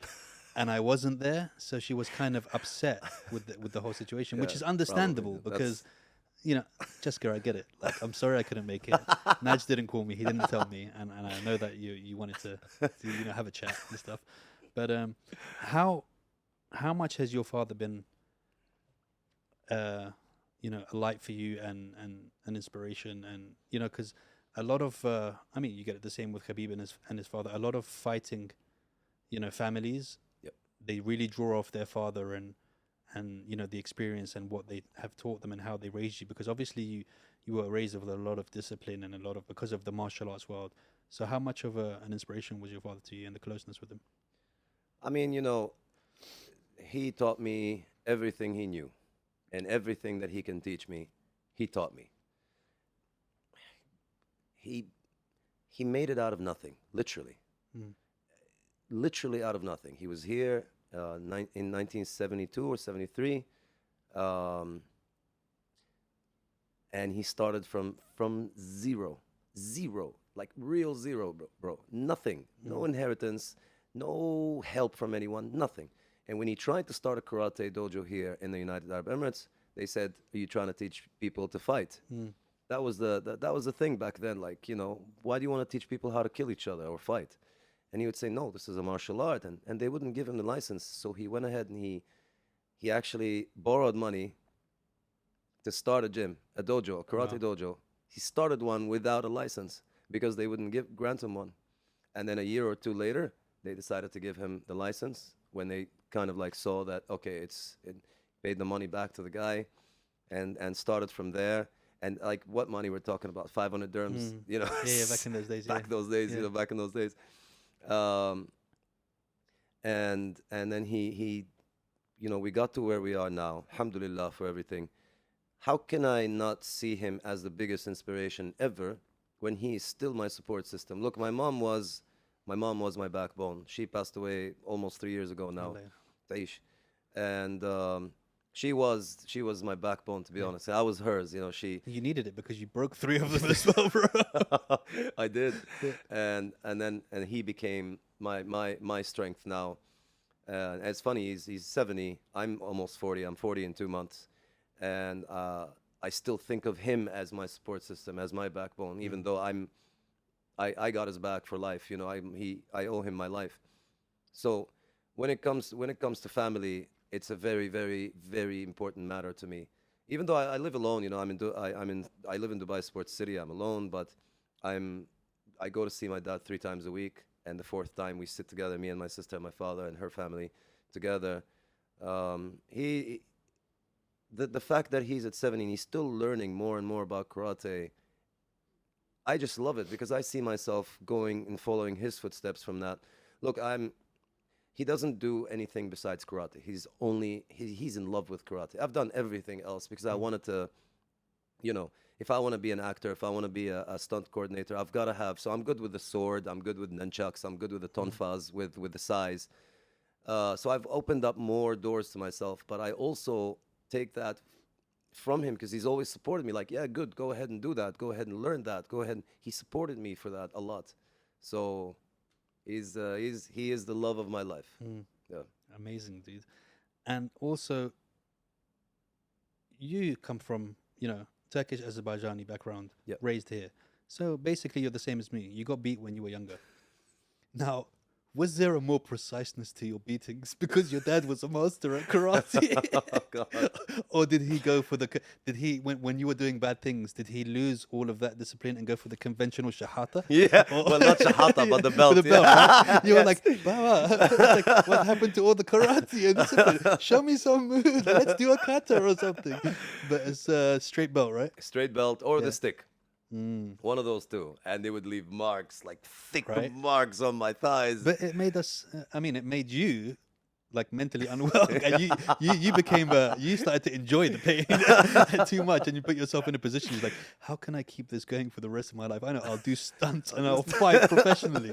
and I wasn't there, so she was kind of upset with the whole situation, which is understandable because. Jessica, I get it. Like, I'm sorry I couldn't make it. Naj didn't call me. He didn't tell me, and I know that you wanted to have a chat and stuff. But how much has your father been a light for you and an inspiration, and because a lot of you get it the same with Khabib and his father. A lot of fighting, families, they really draw off their father and the experience and what they have taught them and how they raised you, because obviously you were raised with a lot of discipline and because of the martial arts world. So how much of an inspiration was your father to you and the closeness with him? I mean, he taught me everything he knew, and everything that he can teach me, he taught me. He made it out of nothing, literally. Literally out of nothing. He was here in 1972 or 73, and he started from zero, like real zero, bro. Nothing, no inheritance, no help from anyone, nothing. And when he tried to start a karate dojo here in the United Arab Emirates, they said, "Are you trying to teach people to fight?" That was that was the thing back then. Like, why do you want to teach people how to kill each other or fight? And he would say, "No, this is a martial art," and they wouldn't give him the license. So he went ahead and he actually borrowed money to start a gym, a dojo, a karate dojo. He started one without a license because they wouldn't grant him one. And then a year or two later, they decided to give him the license when they kind of like saw that, okay, it paid the money back to the guy and started from there. And like, what money we're talking about? 500 dirhams, Yeah, back in those days. back those days, back in those days. And then he we got to where we are now. Alhamdulillah for everything. How can I not see him as the biggest inspiration ever when he is still my support system? Look, my mom was my backbone. She passed away almost 3 years ago now. Taish. And she was my backbone, to be honest. I was hers, she You needed it because you broke 3 of them as well, bro. I did. And he became my strength now. And it's funny, he's 70. I'm almost 40. I'm 40 in 2 months. And I still think of him as my support system, as my backbone, even though I got his back for life. I owe him my life. So when it comes to family, it's a very, very, very important matter to me. Even though I live alone, I live in Dubai Sports City. I'm alone, but I go to see my dad 3 times a week, and the 4th time we sit together, me and my sister and my father and her family together. The fact that he's at 70 and he's still learning more and more about karate, I just love it because I see myself going and following his footsteps from that. Look, he doesn't do anything besides karate. He's in love with karate. I've done everything else because I wanted to, if I want to be an actor, if I want to be a stunt coordinator, I've got to have. So I'm good with the sword. I'm good with nunchucks. I'm good with the tonfas, with the size. So I've opened up more doors to myself, but I also take that from him because he's always supported me. Like, yeah, good, go ahead and do that. Go ahead and learn that. Go ahead. He supported me for that a lot. So he is the love of my life. Yeah. Amazing, dude. And also, you come from, Turkish Azerbaijani background, raised here. So basically, you're the same as me. You got beat when you were younger. Now, was there a more preciseness to your beatings because your dad was a master at karate? Oh, God. Or did he go for when you were doing bad things, did he lose all of that discipline and go for the conventional shahata? Yeah, well, not shahata, but the belt. The belt, right? You were like, Baba, like, what happened to all the karate and discipline? Show me some moves. Let's do a kata or something. But it's a straight belt, right? Straight belt or the stick. One of those two. And they would leave marks, like thick marks on my thighs. But it made us, it made you like mentally unwell. And you became, you started to enjoy the pain too much. And you put yourself in a position, you're like, how can I keep this going for the rest of my life? I know I'll do stunts and I'll fight professionally,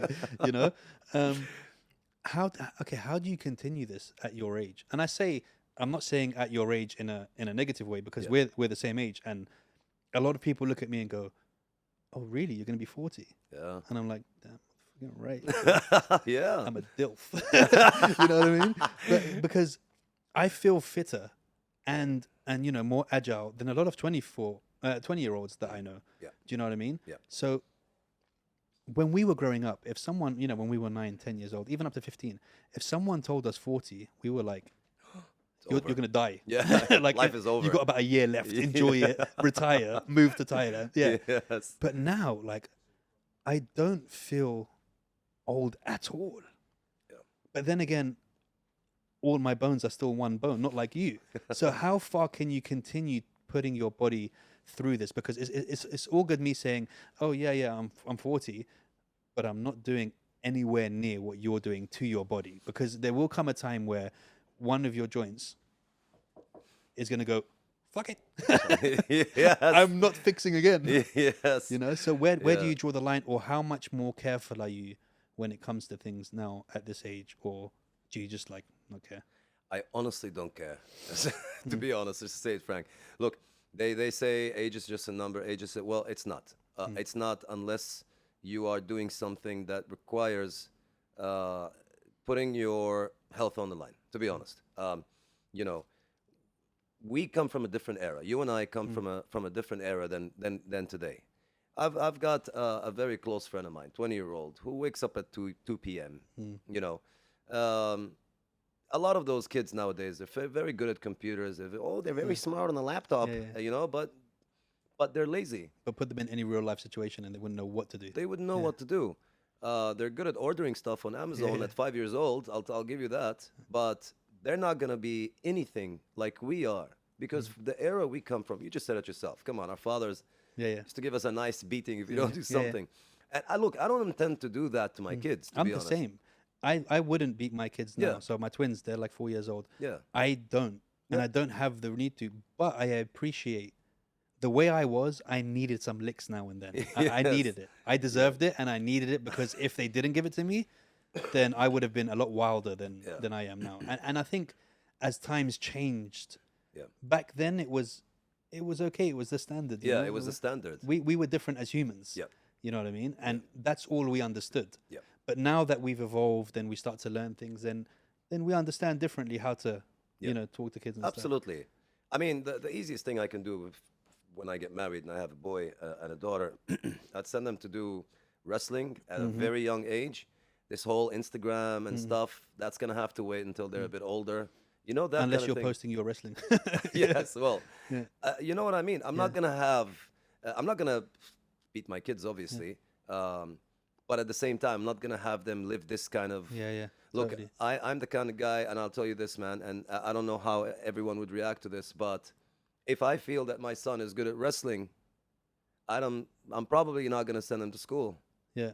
How do you continue this at your age? And I'm not saying at your age in a negative way because we're the same age. And a lot of people look at me and go, oh, really? You're going to be 40? Yeah. And I'm like, damn, you're right. Yeah. I'm a dilf. You know what I mean? But because I feel fitter and more agile than a lot of 20-year-olds that I know. Yeah. Do you know what I mean? Yeah. So when we were growing up, if someone, when we were 9, 10 years old, even up to 15, if someone told us 40, we were like, you're going to die. Yeah, like life is over. You got about a year left. Enjoy it. Retire. Move to Thailand. Yeah. Yes. But now, like, I don't feel old at all. Yeah. But then again, all my bones are still one bone, not like you. So how far can you continue putting your body through this? Because it's all good me saying, oh yeah, I'm 40, but I'm not doing anywhere near what you're doing to your body, because there will come a time where one of your joints is going to go, fuck it. Yes. I'm not fixing again. Yes. So where do you draw the line, or how much more careful are you when it comes to things now at this age, or do you just like not care? I honestly don't care. To be honest, just to say it frank. Look, they say age is just a number. Age is well, it's not. It's not unless you are doing something that requires putting your health on the line. To be honest, we come from a different era. You and I come from a different era than today. I've got a very close friend of mine, 20-year-old, who wakes up at 2 p.m. You know, a lot of those kids nowadays, they're very good at computers. They're very smart on the laptop, you know, but they're lazy. But put them in any real life situation and they wouldn't know what to do. They wouldn't know what to do. They're good at ordering stuff on Amazon at 5 years old. I'll give you that. But they're not going to be anything like we are. Because the era we come from, you just said it yourself. Come on, our fathers used to give us a nice beating if you don't do something. And I don't intend to do that to my kids, to I'm be the honest. same. I wouldn't beat my kids now. Yeah. So my twins, they're like 4 years old. Yeah. I don't. And I don't have the need to. But I appreciate the way I was. I needed some licks now and then. I needed it. I deserved it and I needed it because if they didn't give it to me, then I would have been a lot wilder than I am now. And I think as times changed, back then it was okay. It was the standard. you know? It was the standard. We were different as humans. Yep. You know what I mean? And that's all we understood. Yep. But now that we've evolved and we start to learn things, then we understand differently how to, you know, talk to kids and stuff. Absolutely. I mean, the easiest thing I can do when I get married and I have a boy and a daughter, I'd send them to do wrestling at a very young age. This whole Instagram and stuff, that's going to have to wait until they're a bit older. You know, that Unless kind you're of thing. posting your wrestling. Yes, well, you know what I mean? I'm not going to have, I'm not going to beat my kids, obviously. But at the same time, I'm not going to have them live this kind of... Look, totally. I'm the kind of guy, and I'll tell you this, man, and I don't know how everyone would react to this, but if I feel that my son is good at wrestling, I'm probably not going to send him to school. Yeah.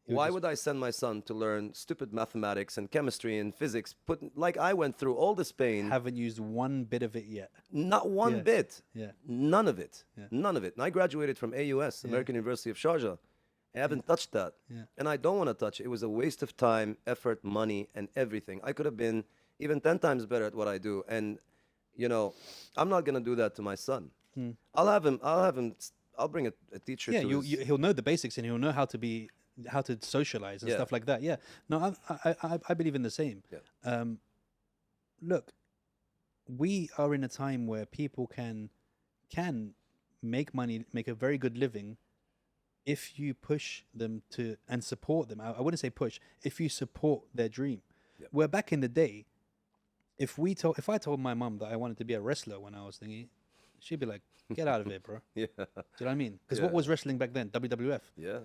Why would I send my son to learn stupid mathematics and chemistry and physics? Like I went through all this pain. Haven't used one bit of it yet. Not one bit. Yeah. None of it. None of it. And I graduated from AUS, American University of Sharjah. I haven't touched that. And I don't want to touch it. It was a waste of time, effort, money, and everything. I could have been even 10 times better at what I do. And, you know, I'm not going to do that to my son. I'll bring a teacher to his... he'll know the basics and he'll know how to socialize and stuff like that. Yeah. No, I believe in the same. Yeah. Look, we are in a time where people can make money, make a very good living if you push them to and support them. I wouldn't say push, if you support their dream. Yep. Where back in the day, if I told my mum that I wanted to be a wrestler when I was thinking, she'd be like, "Get out of here, bro." Yeah. Do you know what I mean? Because what was wrestling back then? WWF. Yeah.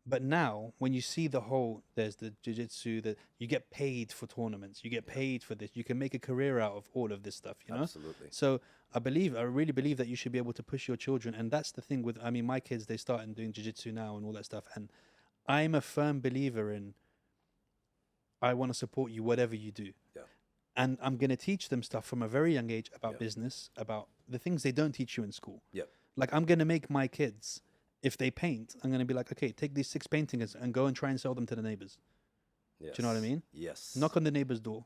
But now, when you see there's the jiu-jitsu, that you get paid for tournaments, you get paid for this, you can make a career out of all of this stuff, you know? Absolutely. So I really believe that you should be able to push your children. And that's the thing with, I mean, my kids, they started doing jiu-jitsu now and all that stuff. And I'm a firm believer in, I want to support you, whatever you do. Yeah. And I'm going to teach them stuff from a very young age about business, about the things they don't teach you in school. Yeah. Like I'm going to make my kids... If they paint, I'm going to be like, okay, take these 6 paintings and go and try and sell them to the neighbors. Yes. Do you know what I mean? Yes. Knock on the neighbor's door.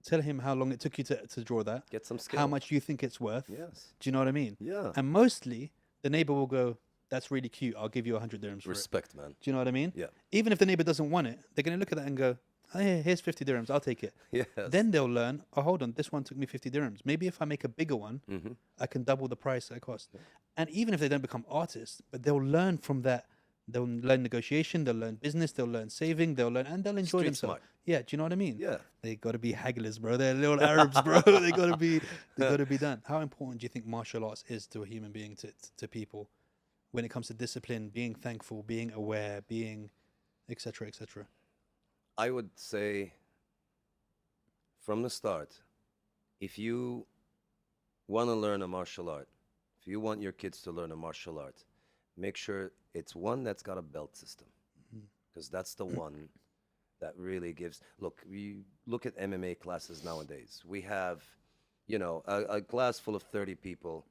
Tell him how long it took you to draw that. Get some skill. How much you think it's worth. Yes. Do you know what I mean? Yeah. And mostly, the neighbor will go, that's really cute. I'll give you 100 dirhams for Respect, it. man. Do you know what I mean? Yeah. Even if the neighbor doesn't want it, they're going to look at that and go, oh, here's 50 dirhams. I'll take it. Yes. Then they'll learn, oh, hold on, this one took me 50 dirhams. Maybe if I make a bigger one, I can double the price it cost. Yeah. And even if they don't become artists, but they'll learn from that. They'll learn negotiation, they'll learn business, they'll learn saving, and they'll enjoy Street themselves. smart. Yeah, do you know what I mean? Yeah. They got to be hagglers, bro. They're little Arabs, bro. they got to be done. How important do you think martial arts is to a human being, to people, when it comes to discipline, being thankful, being aware, being, etc., etc.? I would say, from the start, if you want to learn a martial art, if you want your kids to learn a martial art, make sure it's one that's got a belt system, because that's the one that really gives. Look, we look at MMA classes nowadays. We have, you know, a class full of 30 people.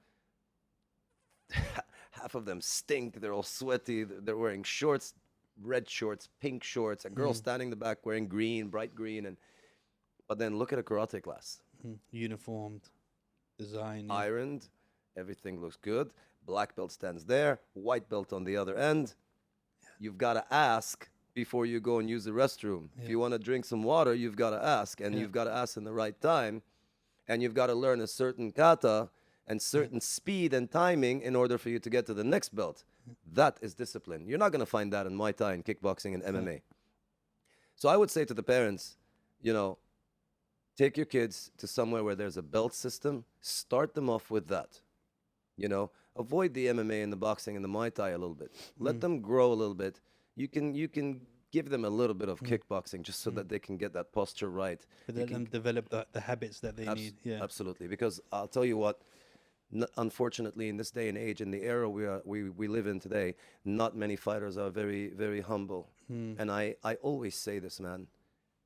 Half of them stink. They're all sweaty. They're wearing shorts, red shorts, pink shorts. A girl standing in the back wearing green, bright green, but then look at a karate class. Uniformed, design, ironed, everything looks good. Black belt stands there, white belt on the other end. You've got to ask before you go and use the restroom. If you want to drink some water, you've got to ask, and you've got to ask in the right time. and you've got to learn a certain kata and certain speed and timing in order for you to get to the next belt. That is discipline. You're not going to find that in Muay Thai and kickboxing and MMA. So I would say to the parents, you know, take your kids to somewhere where there's a belt system. Start them off with that. You know, avoid the MMA and the boxing and the Muay Thai a little bit. Let them grow a little bit. You can give them a little bit of kickboxing just so that they can get that posture right. But let them develop the habits that they need. Yeah, Absolutely. Because I'll tell you what, unfortunately, in this day and age, in the era we live in today, not many fighters are very, very humble. And I always say this, man.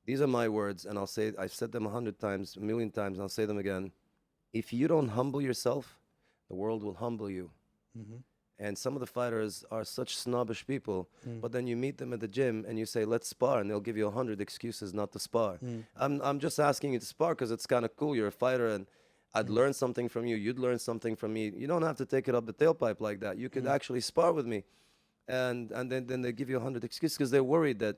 These are my words, and I've said them 100 times, a million times, and I'll say them again. If you don't humble yourself, the world will humble you. And some of the fighters are such snobbish people, but then you meet them at the gym and you say, let's spar, and they'll give you 100 excuses not to spar. I'm just asking you to spar because it's kind of cool. You're a fighter, and I'd learn something from you. You'd learn something from me. You don't have to take it up the tailpipe like that. You could actually spar with me. And then they give you 100 excuses because they're worried that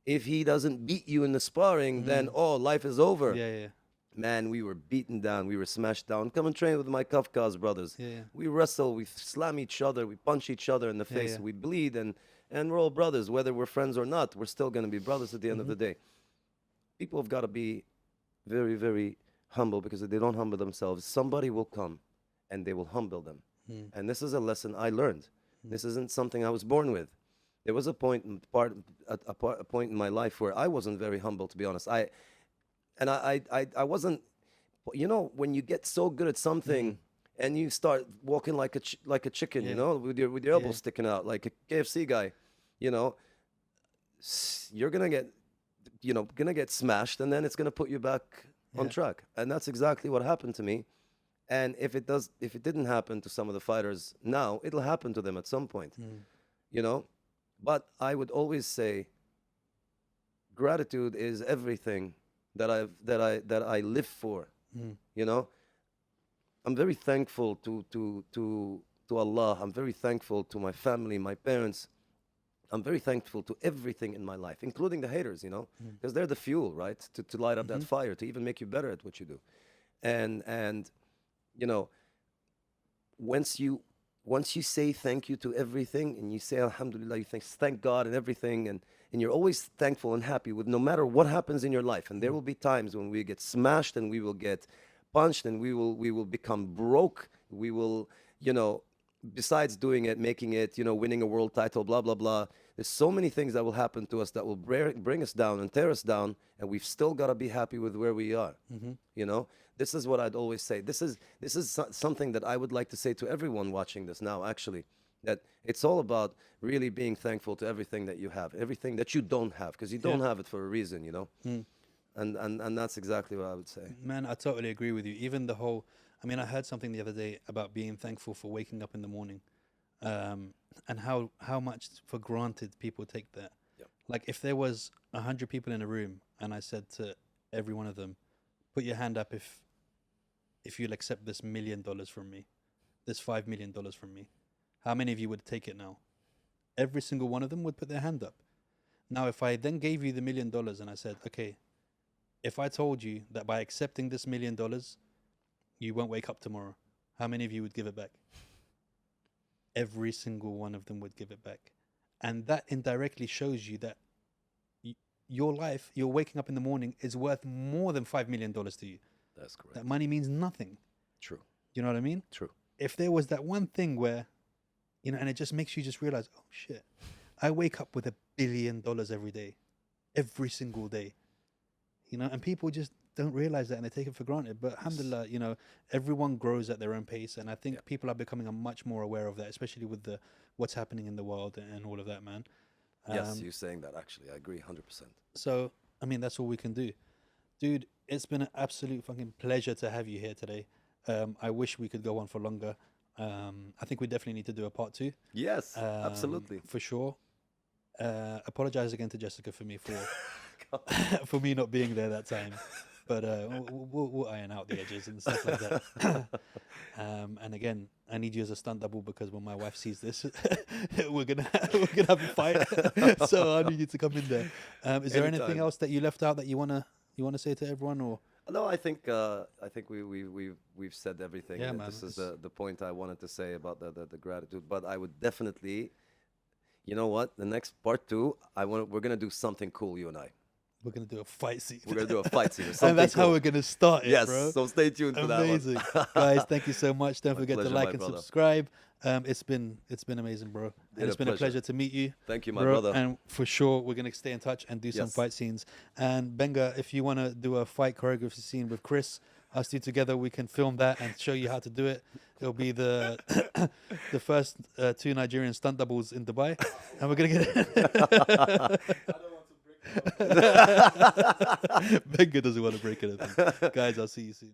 if he doesn't beat you in the sparring, then, life is over. yeah. Man, we were beaten down. We were smashed down. Come and train with my Kafkas brothers. Yeah. We wrestle. We slam each other. We punch each other in the face. yeah. We bleed. And we're all brothers. Whether we're friends or not, we're still going to be brothers at the end of the day. People have got to be very, very humble, because if they don't humble themselves, somebody will come and they will humble them. And this is a lesson I learned. This isn't something I was born with. There was a point in my life where I wasn't very humble, to be honest. I wasn't, you know, when you get so good at something and you start walking like a chicken, you know, with your elbows sticking out like a KFC guy, you know, you're gonna get smashed, and then it's gonna put you back on track. And that's exactly what happened to me. And if it didn't happen to some of the fighters now, it'll happen to them at some point, you know. But I would always say, gratitude is everything that I live for. You know, I'm very thankful to Allah. I'm very thankful to my family, my parents. I'm very thankful to everything in my life, including the haters, you know, because they're the fuel, right, to light up that fire, to even make you better at what you do. And you know, once you say thank you to everything, and you say Alhamdulillah, you thank God and everything, and you're always thankful and happy with no matter what happens in your life. And there will be times when we get smashed and we will get punched and we will become broke. We will, you know, besides doing it, making it, you know, winning a world title, blah, blah, blah. There's so many things that will happen to us that will bring us down and tear us down, and we've still got to be happy with where we are. You know, this is what I'd always say. This is something that I would like to say to everyone watching this now, actually, that it's all about really being thankful to everything that you have, everything that you don't have, because you don't have it for a reason, you know. And that's exactly what I would say. Man, I totally agree with you. Even the whole, I mean, I heard something the other day about being thankful for waking up in the morning, and how much for granted people take that. Like, if there was 100 people in a room and I said to every one of them, put your hand up if you'll accept this $1 million from me, this $5 million from me, how many of you would take it now? Every single one of them would put their hand up. Now, if I then gave you the $1 million and I said, okay, if I told you that by accepting this $1 million, you won't wake up tomorrow, how many of you would give it back? Every single one of them would give it back. And that indirectly shows you that your life, your waking up in the morning, is worth more than $5 million to you. That's correct. That money means nothing. True. You know what I mean? True. If there was that one thing where, you know, and it just makes you just realize, oh shit, I wake up with $1 billion every day, every single day, you know, and people just don't realize that and they take it for granted. But alhamdulillah, you know, everyone grows at their own pace, and I think people are becoming much more aware of that, especially with what's happening in the world and all of that, man. Yes, you're saying that, actually. I agree 100%. So, I mean, that's all we can do. Dude, it's been an absolute fucking pleasure to have you here today. I wish we could go on for longer. I think we definitely need to do a part 2. Yes, absolutely. For sure. Apologize again to Jessica for me for me not being there that time. But we'll iron out the edges and stuff like that. And again, I need you as a stunt double, because when my wife sees this, we're gonna have a fight. So I need you to come in there. Is there anything else that you left out that you wanna say to everyone, or? No, I think we've said everything. Yeah, and man, this is it's- the point I wanted to say about the gratitude. But I would definitely, you know what? The next part two, we're gonna do something cool, you and I. We're gonna do a fight scene. We're gonna do a fight scene. Or something And that's how cool. we're gonna start it, Yes. bro. So stay tuned for that one. Amazing, guys! Thank you so much. Don't My forget to pleasure, like my and brother. subscribe. It's been amazing, bro. And it's been a pleasure. pleasure to meet you. Thank you, my bro. brother. And for sure, we're gonna stay in touch and do some Yes. fight scenes. And Benga, if you wanna do a fight choreography scene with Chris, us two together, we can film that and show you how to do it. It'll be the the first two Nigerian stunt doubles in Dubai, and we're gonna get. Benga doesn't want to break anything. Guys, I'll see you soon.